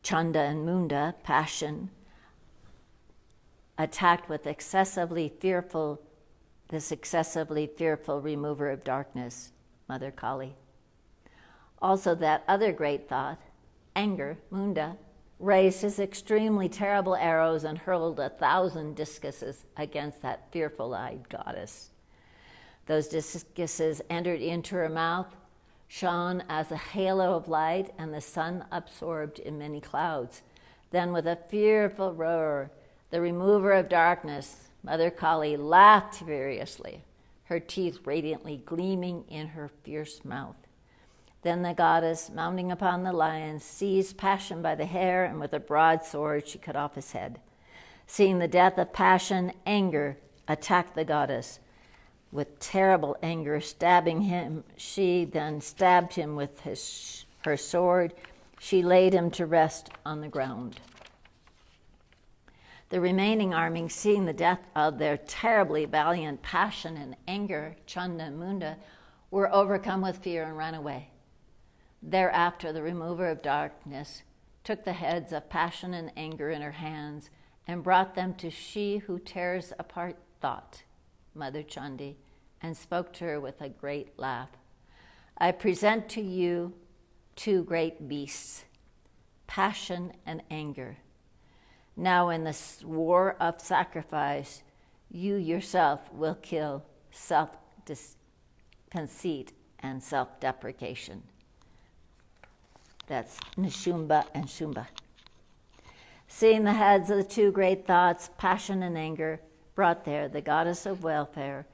Chanda and Munda, passion, attacked with this excessively fearful remover of darkness, Mother Kali. Also that other great thought, anger, Munda, raised his extremely terrible arrows and hurled 1,000 discuses against that fearful-eyed goddess. Those discuses entered into her mouth, shone as a halo of light, and the sun absorbed in many clouds. Then with a fearful roar, the remover of darkness, Mother Kali, laughed furiously, her teeth radiantly gleaming in her fierce mouth. Then the goddess, mounting upon the lion, seized Passion by the hair, and with a broadsword she cut off his head. Seeing the death of Passion, anger attacked the goddess. With terrible anger, stabbing him, she then stabbed him with her sword. She laid him to rest on the ground. The remaining army, seeing the death of their terribly valiant Passion and anger, Chanda and Munda, were overcome with fear and ran away. Thereafter, the remover of darkness took the heads of Passion and anger in her hands and brought them to she who tears apart thought, Mother Chandi, and spoke to her with a great laugh. I present to you 2 great beasts, Passion and anger. Now in this war of sacrifice, you yourself will kill self-conceit and self-deprecation. That's Nishumba and Shumba. Seeing the heads of the two great thoughts, passion and anger, brought there the goddess of welfare,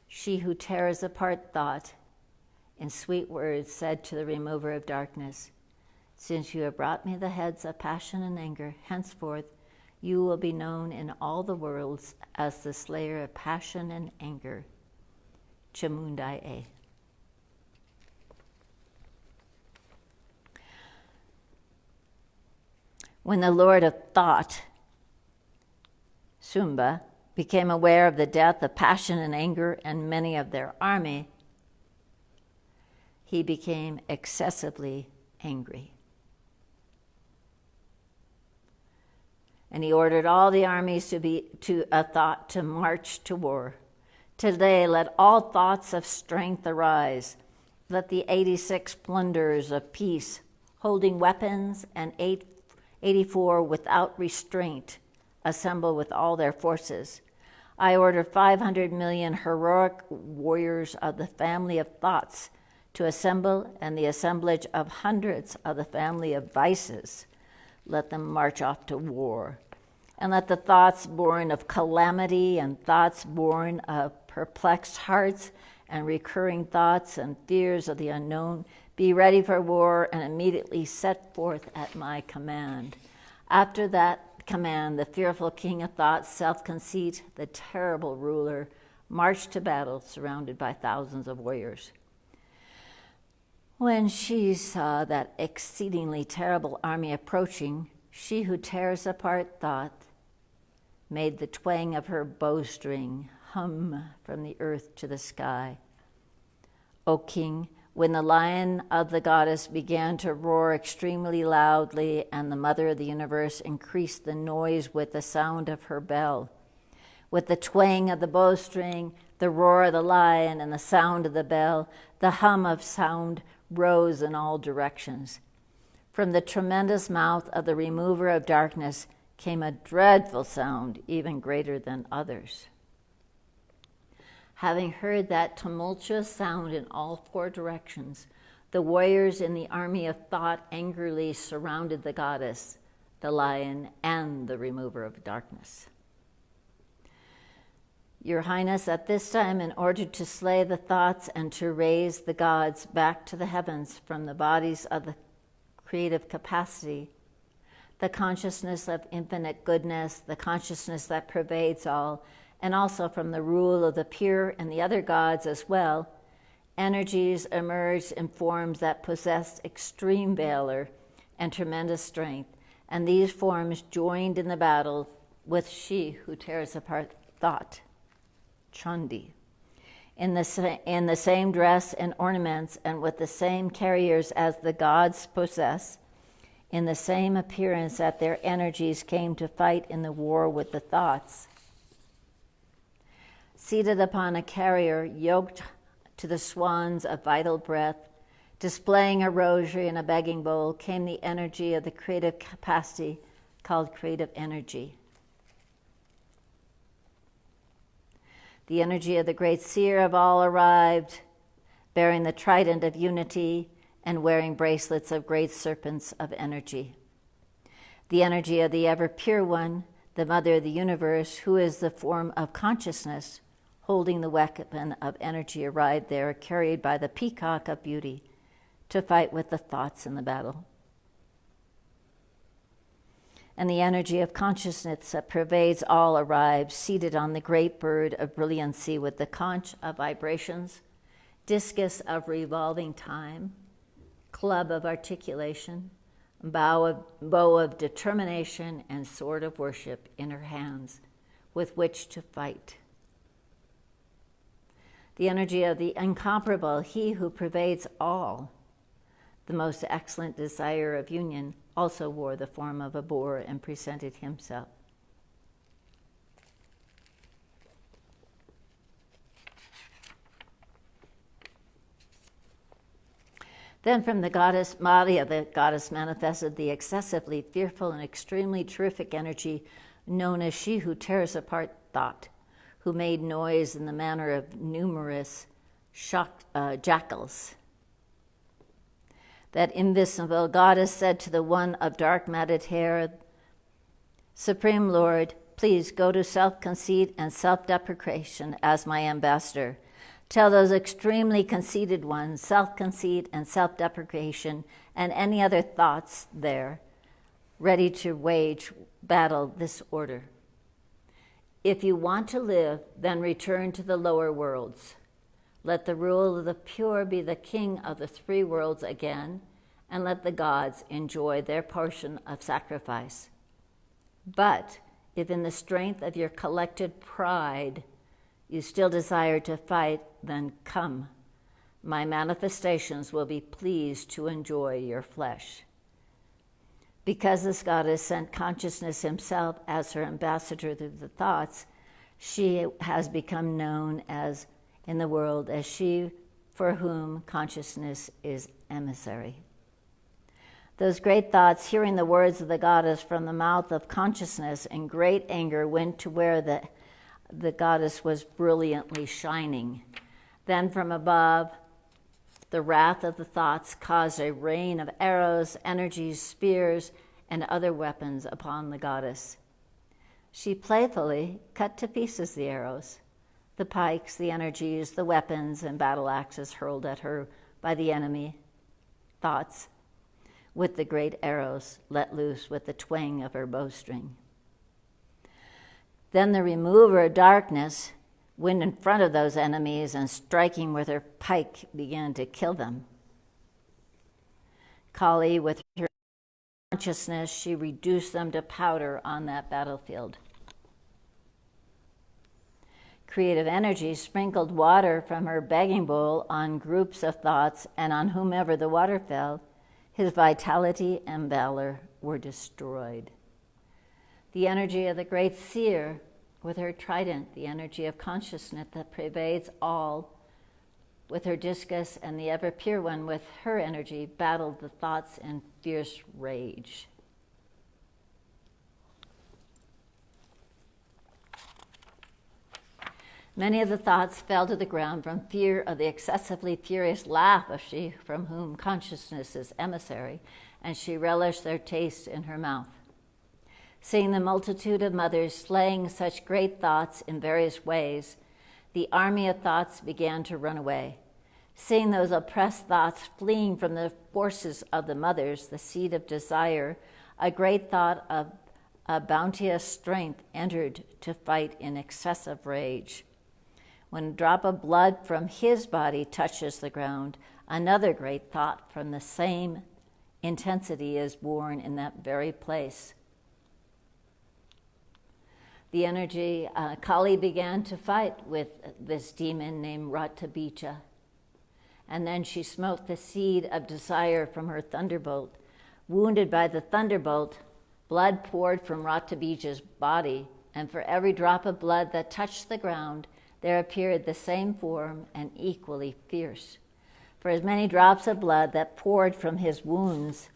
she who tears apart thought, in sweet words said to the remover of darkness, since you have brought me the heads of passion and anger, henceforth you will be known in all the worlds as the slayer of passion and anger. Chamundai E. When the Lord of Thought, Sumba, became aware of the death of passion and anger and many of their army, he became excessively angry. And he ordered all the armies to march to war. Today, let all thoughts of strength arise. Let the 86 plunderers of peace, holding weapons, and 84 without restraint, assemble with all their forces. I order 500 million heroic warriors of the family of thoughts to assemble, and the assemblage of hundreds of the family of vices. Let them march off to war. And let the thoughts born of calamity and thoughts born of perplexed hearts and recurring thoughts and fears of the unknown be ready for war and immediately set forth at my command. After that command, the fearful king of thoughts, self-conceit, the terrible ruler, marched to battle surrounded by thousands of warriors. When she saw that exceedingly terrible army approaching, she who tears apart thought made the twang of her bowstring hum from the earth to the sky. O king, when the lion of the goddess began to roar extremely loudly and the mother of the universe increased the noise with the sound of her bell, with the twang of the bowstring, the roar of the lion, and the sound of the bell, the hum of sound rose in all directions. From the tremendous mouth of the remover of darkness came a dreadful sound, even greater than others. Having heard that tumultuous sound in all four directions, the warriors in the army of thought angrily surrounded the goddess, the lion, and the remover of darkness. Your Highness, at this time, in order to slay the thoughts and to raise the gods back to the heavens from the bodies of the creative capacity, the consciousness of infinite goodness, the consciousness that pervades all, and also from the rule of the pure and the other gods as well, energies emerged in forms that possessed extreme valor and tremendous strength, and these forms joined in the battle with she who tears apart thought, Chandi, in the same dress and ornaments and with the same carriers as the gods possess, in the same appearance that their energies came to fight in the war with the thoughts. Seated upon a carrier yoked to the swans of vital breath, displaying a rosary and a begging bowl, came the energy of the creative capacity called creative energy. The energy of the great seer of all arrived, bearing the trident of unity and wearing bracelets of great serpents of energy. The energy of the ever-pure one, the mother of the universe, who is the form of consciousness, holding the weapon of energy, arrived there, carried by the peacock of beauty, to fight with the thoughts in the battle. And the energy of consciousness that pervades all arrived, seated on the great bird of brilliancy with the conch of vibrations, discus of revolving time, club of articulation, bow of determination, and sword of worship in her hands with which to fight. The energy of the incomparable, he who pervades all, the most excellent desire of union, also wore the form of a boar and presented himself. Then from the goddess, Maria, the goddess, manifested the excessively fearful and extremely terrific energy known as she who tears apart thought, who made noise in the manner of numerous jackals. That invisible goddess said to the one of dark matted hair, Supreme Lord, please go to self-conceit and self-deprecation as my ambassador. Tell those extremely conceited ones, self-conceit and self-deprecation, and any other thoughts there, ready to wage battle this order. If you want to live, then return to the lower worlds. Let the rule of the pure be the king of the three worlds again, and let the gods enjoy their portion of sacrifice. But if in the strength of your collected pride you still desire to fight, then come. My manifestations will be pleased to enjoy your flesh. Because this goddess sent consciousness himself as her ambassador through the thoughts, she has become known as in the world as she for whom consciousness is emissary. Those great thoughts, hearing the words of the goddess from the mouth of consciousness, in great anger went to where the goddess was brilliantly shining. Then from above, the wrath of the thoughts caused a rain of arrows, energies, spears, and other weapons upon the goddess. She playfully cut to pieces the arrows, the pikes, the energies, the weapons, and battle axes hurled at her by the enemy thoughts, with the great arrows let loose with the twang of her bowstring. Then the remover of darkness went in front of those enemies and striking with her pike began to kill them. Kali, with her consciousness, she reduced them to powder on that battlefield. Creative energy sprinkled water from her begging bowl on groups of thoughts, and on whomever the water fell, his vitality and valor were destroyed. The energy of the great seer, with her trident, the energy of consciousness that pervades all, with her discus, and the ever-pure one, with her energy, battled the thoughts in fierce rage. Many of the thoughts fell to the ground from fear of the excessively furious laugh of she from whom consciousness is emissary, and she relished their taste in her mouth. Seeing the multitude of mothers slaying such great thoughts in various ways, the army of thoughts began to run away. Seeing those oppressed thoughts fleeing from the forces of the mothers, the seed of desire, a great thought of a bounteous strength entered to fight in excessive rage. When a drop of blood from his body touches the ground, another great thought from the same intensity is born in that very place. The energy, Kali began to fight with this demon named Ratabija. And then she smote the seed of desire from her thunderbolt. Wounded by the thunderbolt, blood poured from Ratabija's body, and for every drop of blood that touched the ground, there appeared the same form and equally fierce. For as many drops of blood that poured from his wounds,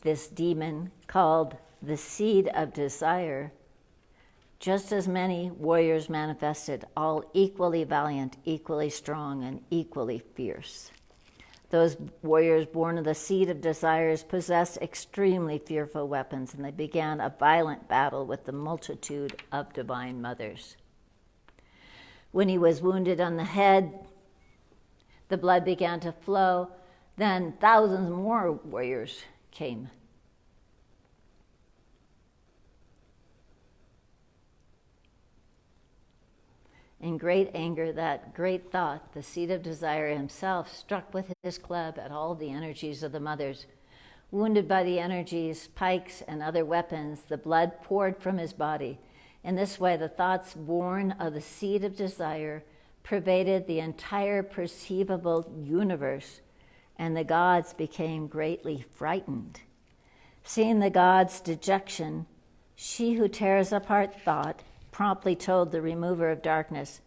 this demon, called the seed of desire, just as many warriors manifested, all equally valiant, equally strong, and equally fierce. Those warriors born of the seed of desires possessed extremely fearful weapons, and they began a violent battle with the multitude of divine mothers. When he was wounded on the head, the blood began to flow. Then thousands more warriors came. In great anger, that great thought, the seed of desire himself, struck with his club at all the energies of the mothers. Wounded by the energies, pikes, and other weapons, the blood poured from his body. In this way, the thoughts born of the seed of desire pervaded the entire perceivable universe, and the gods became greatly frightened. Seeing the gods' dejection, she who tears apart thought promptly told the remover of darkness,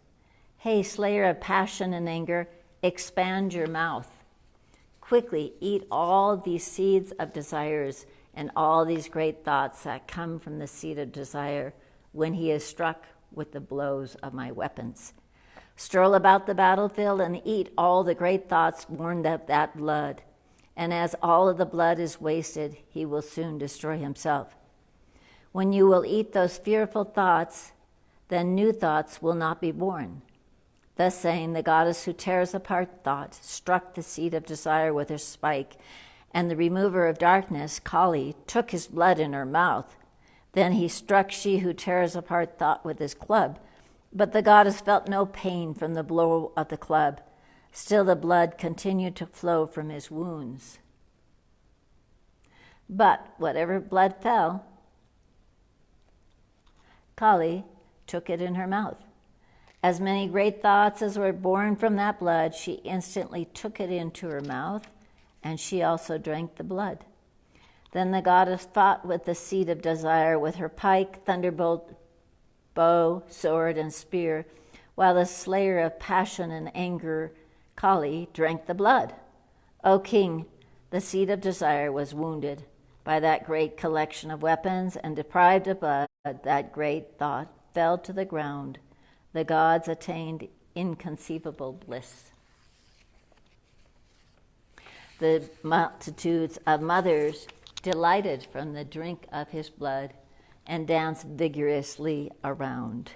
"Hey, slayer of passion and anger, expand your mouth. Quickly eat all these seeds of desires and all these great thoughts that come from the seed of desire when he is struck with the blows of my weapons. Stroll about the battlefield and eat all the great thoughts born of that blood. And as all of the blood is wasted, he will soon destroy himself. When you will eat those fearful thoughts, then new thoughts will not be born. Thus saying, the goddess who tears apart thought struck the seed of desire with her spike, and the remover of darkness, Kali, took his blood in her mouth. Then he struck she who tears apart thought with his club. But the goddess felt no pain from the blow of the club. Still the blood continued to flow from his wounds. But whatever blood fell, Kali took it in her mouth. As many great thoughts as were born from that blood, she instantly took it into her mouth, and she also drank the blood. Then the goddess fought with the seed of desire with her pike, thunderbolt, bow, sword, and spear, while the slayer of passion and anger, Kali, drank the blood. O king, the seed of desire was wounded by that great collection of weapons, and deprived of blood, that great thought fell to the ground. The gods attained inconceivable bliss. The multitudes of mothers delighted from the drink of his blood and danced vigorously around.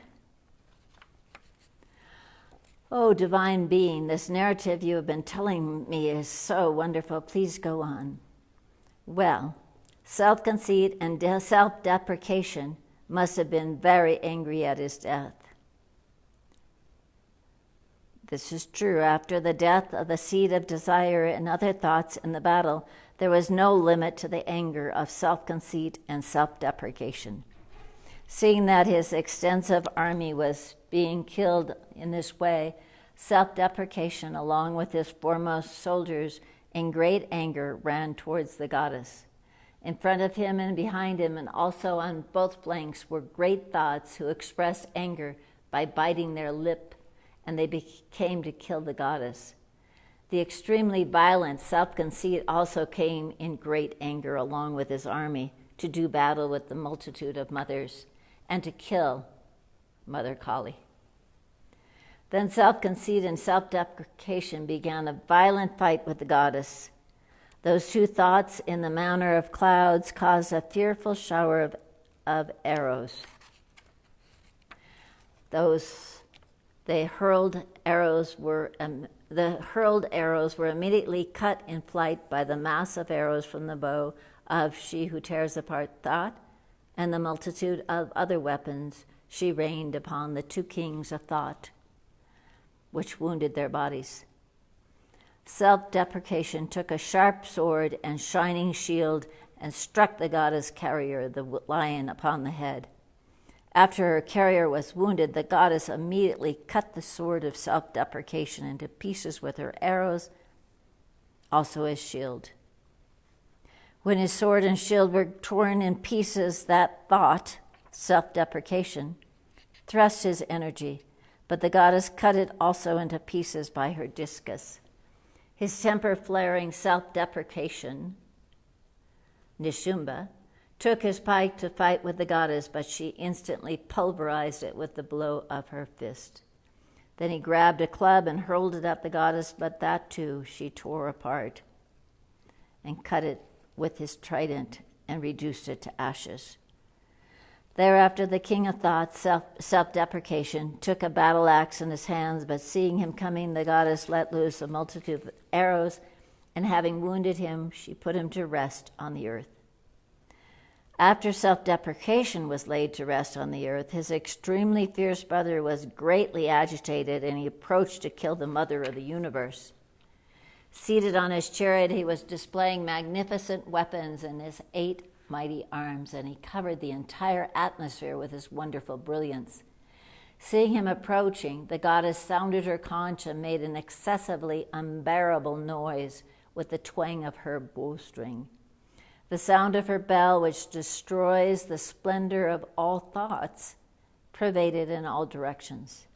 Oh, divine being, this narrative you have been telling me is so wonderful. Please go on. Well, self-conceit and self-deprecation must have been very angry at his death. This is true. After the death of the seed of desire and other thoughts in the battle, there was no limit to the anger of self-conceit and self-deprecation. Seeing that his extensive army was being killed in this way, self-deprecation, along with his foremost soldiers, in great anger, ran towards the goddess. In front of him and behind him, and also on both flanks, were great thoughts who expressed anger by biting their lip, and they came to kill the goddess. The extremely violent self-conceit also came in great anger along with his army to do battle with the multitude of mothers and to kill Mother Kali. Then self-conceit and self-deprecation began a violent fight with the goddess. Those two thoughts in the manner of clouds caused a fearful shower of arrows. The hurled arrows were immediately cut in flight by the mass of arrows from the bow of she who tears apart thought, and the multitude of other weapons she rained upon the two kings of thought, which wounded their bodies. Self-deprecation took a sharp sword and shining shield and struck the goddess carrier, the lion, upon the head. After her carrier was wounded, the goddess immediately cut the sword of self-deprecation into pieces with her arrows, also his shield. When his sword and shield were torn in pieces, that thought, self-deprecation, thrust his energy, but the goddess cut it also into pieces by her discus. His temper-flaring self-deprecation, Nishumba, took his pike to fight with the goddess, but she instantly pulverized it with the blow of her fist. Then he grabbed a club and hurled it at the goddess, but that too she tore apart and cut it with his trident and reduced it to ashes. Thereafter the king of thoughts, self-deprecation, took a battle axe in his hands, but seeing him coming, the goddess let loose a multitude of arrows, and having wounded him, she put him to rest on the earth. After self-deprecation was laid to rest on the earth, his extremely fierce brother was greatly agitated, and he approached to kill the mother of the universe. Seated on his chariot, he was displaying magnificent weapons in his 8 mighty arms, and he covered the entire atmosphere with his wonderful brilliance. Seeing him approaching, the goddess sounded her conch and made an excessively unbearable noise with the twang of her bowstring. The sound of her bell, which destroys the splendor of all thoughts, pervaded in all directions.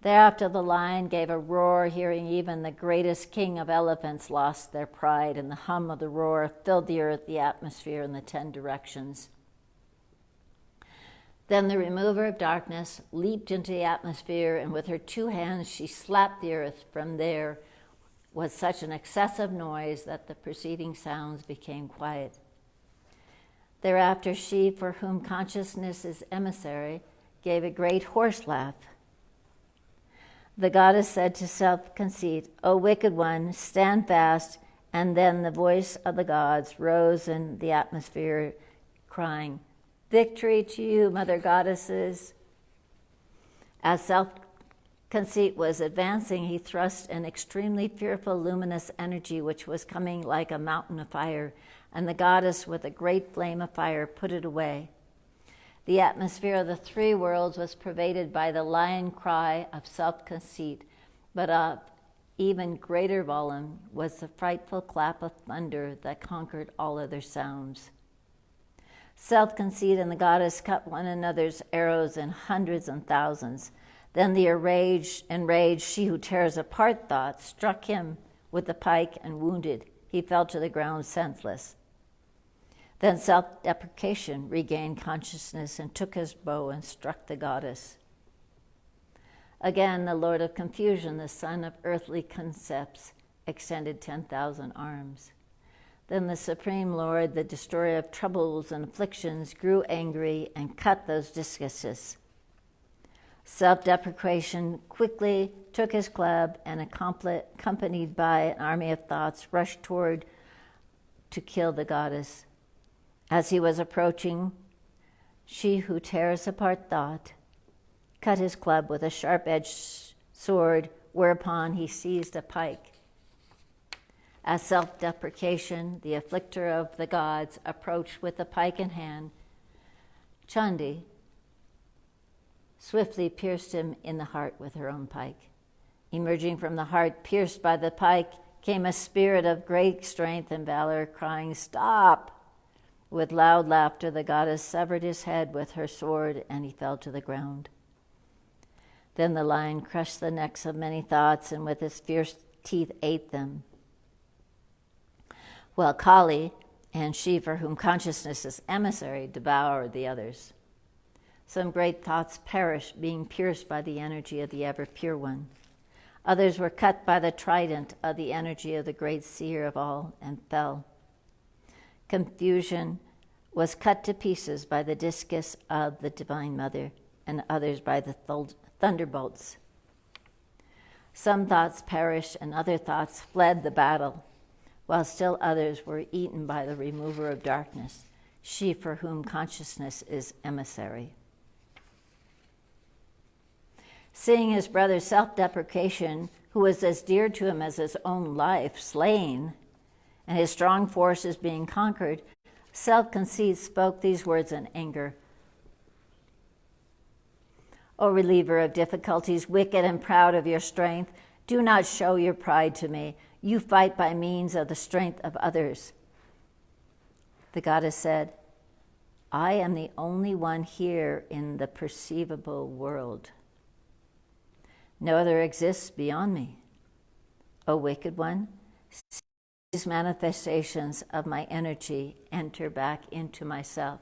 Thereafter the lion gave a roar, hearing even the greatest king of elephants lost their pride, and the hum of the roar filled the earth, the atmosphere, and the 10 directions. Then the remover of darkness leaped into the atmosphere, and with her 2 hands she slapped the earth. From there was such an excessive noise that the preceding sounds became quiet. Thereafter, she for whom consciousness is emissary gave a great horse laugh. The goddess said to self-conceit, O wicked one, stand fast. And then the voice of the gods rose in the atmosphere, crying, Victory to you, mother goddesses. As self-conceit was advancing, he thrust an extremely fearful luminous energy which was coming like a mountain of fire, and the goddess with a great flame of fire put it away. The atmosphere of the three worlds was pervaded by the lion cry of self-conceit, but of even greater volume was the frightful clap of thunder that conquered all other sounds. Self-conceit and the goddess cut one another's arrows in hundreds and thousands. Then the enraged she who tears apart thought struck him with the pike and wounded. He fell to the ground senseless. Then self-deprecation regained consciousness and took his bow and struck the goddess. Again, the Lord of Confusion, the son of earthly concepts, extended 10,000 arms. Then the Supreme Lord, the destroyer of troubles and afflictions, grew angry and cut those discuses. Self-deprecation quickly took his club and, accompanied by an army of thoughts, rushed toward to kill the goddess. As he was approaching, she who tears apart thought cut his club with a sharp-edged sword, whereupon he seized a pike. As self-deprecation, the afflicter of the gods, approached with the pike in hand, Chandi swiftly pierced him in the heart with her own pike. Emerging from the heart pierced by the pike came a spirit of great strength and valor, crying, Stop! With loud laughter, the goddess severed his head with her sword, and he fell to the ground. Then the lion crushed the necks of many thoughts, and with his fierce teeth ate them. While Kali, and she for whom consciousness is emissary, devoured the others. Some great thoughts perished, being pierced by the energy of the ever-pure one. Others were cut by the trident of the energy of the great seer of all, and fell. Confusion was cut to pieces by the discus of the Divine Mother, and others by the thunderbolts. Some thoughts perished, and other thoughts fled the battle, while still others were eaten by the remover of darkness, she for whom consciousness is emissary. Seeing his brother's self-deprecation, who was as dear to him as his own life, slain, and his strong forces being conquered, self-conceit spoke these words in anger. O reliever of difficulties, wicked and proud of your strength, do not show your pride to me. You fight by means of the strength of others. The goddess said, I am the only one here in the perceivable world. No other exists beyond me. O wicked one, these manifestations of my energy enter back into myself.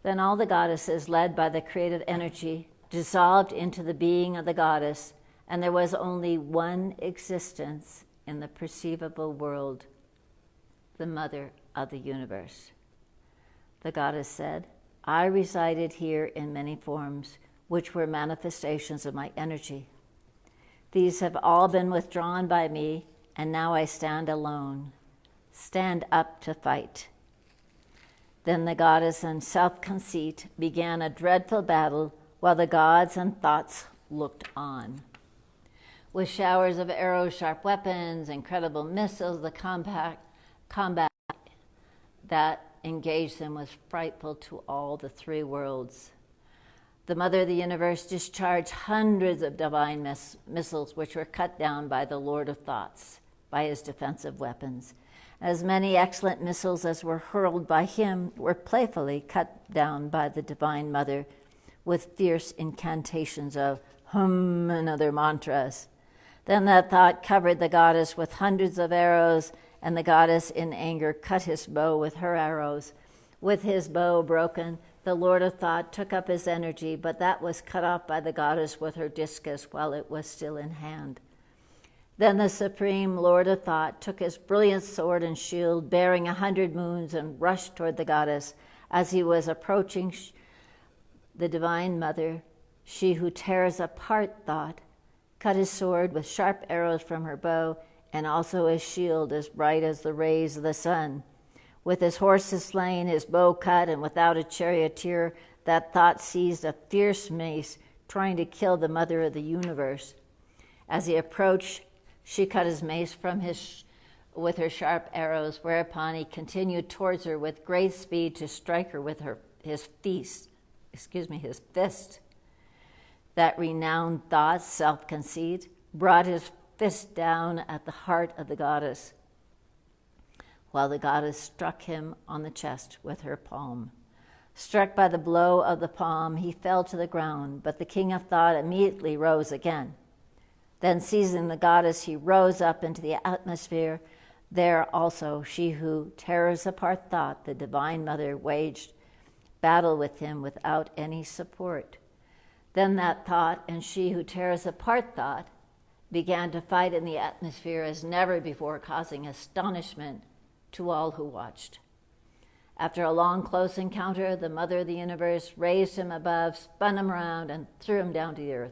Then all the goddesses, led by the creative energy, dissolved into the being of the goddess, and there was only one existence in the perceivable world, the mother of the universe. The goddess said, I resided here in many forms, which were manifestations of my energy. These have all been withdrawn by me, and now I stand alone. Stand up to fight. Then the goddess and self-conceit began a dreadful battle, while the gods and thoughts looked on. With showers of arrows, sharp weapons, incredible missiles, the combat that engaged them was frightful to all the three worlds. The Mother of the Universe discharged hundreds of divine missiles, which were cut down by the Lord of Thoughts, by his defensive weapons. As many excellent missiles as were hurled by him were playfully cut down by the Divine Mother with fierce incantations of hum and other mantras. Then that thought covered the goddess with hundreds of arrows, and the goddess in anger cut his bow with her arrows. With his bow broken, the Lord of Thought took up his energy, but that was cut off by the goddess with her discus while it was still in hand. Then the Supreme Lord of Thought took his brilliant sword and shield bearing 100 moons and rushed toward the goddess. As he was approaching the Divine Mother, she who tears apart thought, cut his sword with sharp arrows from her bow, and also his shield as bright as the rays of the sun. With his horses slain, his bow cut, and without a charioteer, that thought seized a fierce mace, trying to kill the Mother of the universe. As he approached, she cut his mace from with her sharp arrows, whereupon he continued towards her with great speed to strike her with his fist. That renowned thought, self-conceit, brought his fist down at the heart of the goddess, while the goddess struck him on the chest with her palm. Struck by the blow of the palm, he fell to the ground, but the king of thought immediately rose again. Then, seizing the goddess, he rose up into the atmosphere. There also, she who tears apart thought, the Divine Mother, waged battle with him without any support. Then that thought and she who tears apart thought began to fight in the atmosphere as never before, causing astonishment to all who watched. After a long, close encounter, the Mother of the universe raised him above, spun him around, and threw him down to the earth.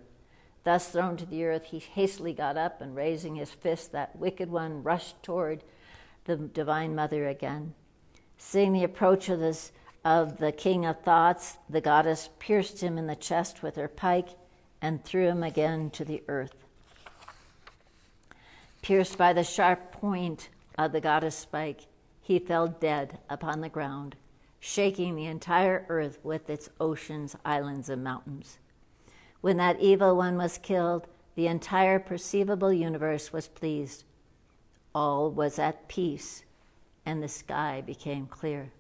Thus thrown to the earth, he hastily got up, and raising his fist, that wicked one rushed toward the Divine Mother again. Seeing the approach of the King of Thoughts, the goddess pierced him in the chest with her pike and threw him again to the earth. Pierced by the sharp point of the goddess' spike, he fell dead upon the ground, shaking the entire earth with its oceans, islands, and mountains. When that evil one was killed, the entire perceivable universe was pleased. All was at peace, and the sky became clear.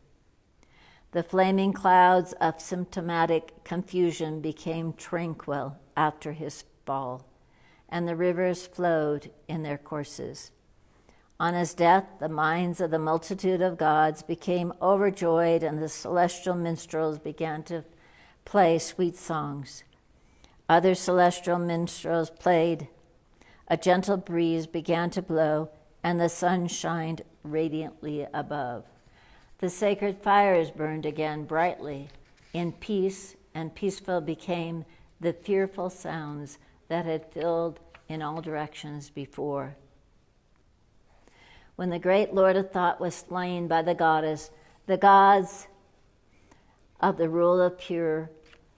The flaming clouds of symptomatic confusion became tranquil after his fall, and the rivers flowed in their courses. On his death, the minds of the multitude of gods became overjoyed, and the celestial minstrels began to play sweet songs. Other celestial minstrels played. A gentle breeze began to blow, and the sun shined radiantly above. The sacred fires burned again brightly. In peace, and peaceful became the fearful sounds that had filled in all directions before. When the great Lord of Thought was slain by the goddess, the gods of the rule of pure,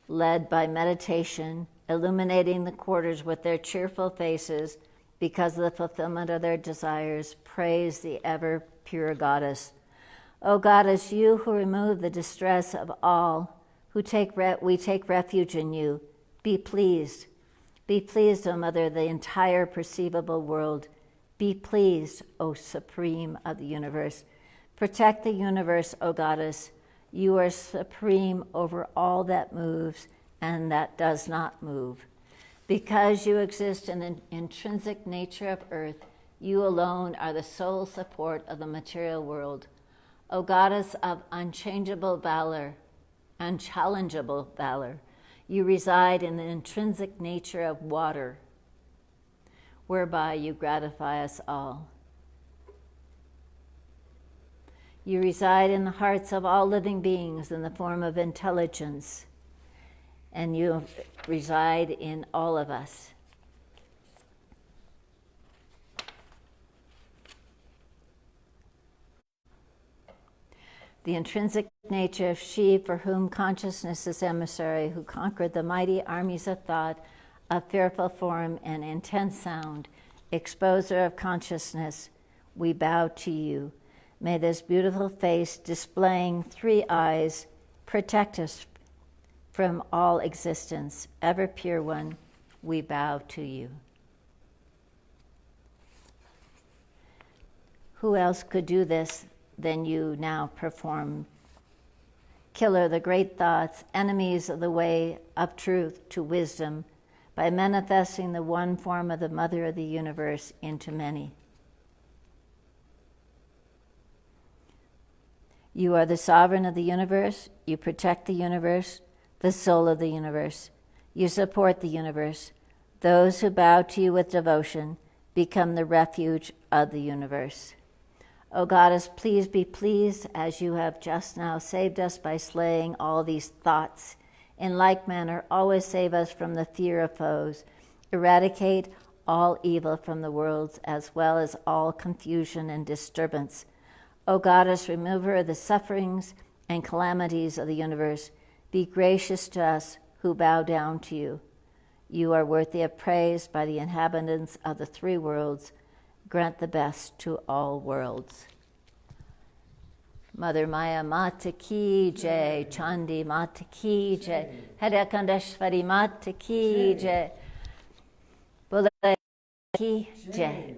led by meditation, illuminating the quarters with their cheerful faces because of the fulfillment of their desires, praised the ever pure goddess. O goddess, you who remove the distress of all, we take refuge in you. Be pleased. Be pleased, O Mother of the entire perceivable world. Be pleased, O Supreme of the universe. Protect the universe, O Goddess. You are supreme over all that moves and that does not move. Because you exist in the intrinsic nature of earth, you alone are the sole support of the material world. O Goddess of unchangeable valor, unchallengeable valor, you reside in the intrinsic nature of water, whereby you gratify us all. You reside in the hearts of all living beings in the form of intelligence, and you reside in all of us. The intrinsic nature of she for whom consciousness is emissary, who conquered the mighty armies of thought, of fearful form and intense sound, exposer of consciousness, we bow to you. May this beautiful face displaying 3 eyes protect us from all existence. Ever pure one, we bow to you. Who else could do this than you now perform? Killer the great thoughts, enemies of the way of truth to wisdom, by manifesting the one form of the Mother of the universe into many. You are the sovereign of the universe. You protect the universe, the soul of the universe. You support the universe. Those who bow to you with devotion become the refuge of the universe. O Goddess, please be pleased as you have just now saved us by slaying all these thoughts. In like manner, always save us from the fear of foes. Eradicate all evil from the worlds, as well as all confusion and disturbance. O Goddess, remover of the sufferings and calamities of the universe, be gracious to us who bow down to you. You are worthy of praise by the inhabitants of the three worlds. Grant the best to all worlds. Mother Maya Mata Ki Jai, Chandi Mata Ki Jai, Haidakhandi Mata Ki Jai, Buddha Ki Jai.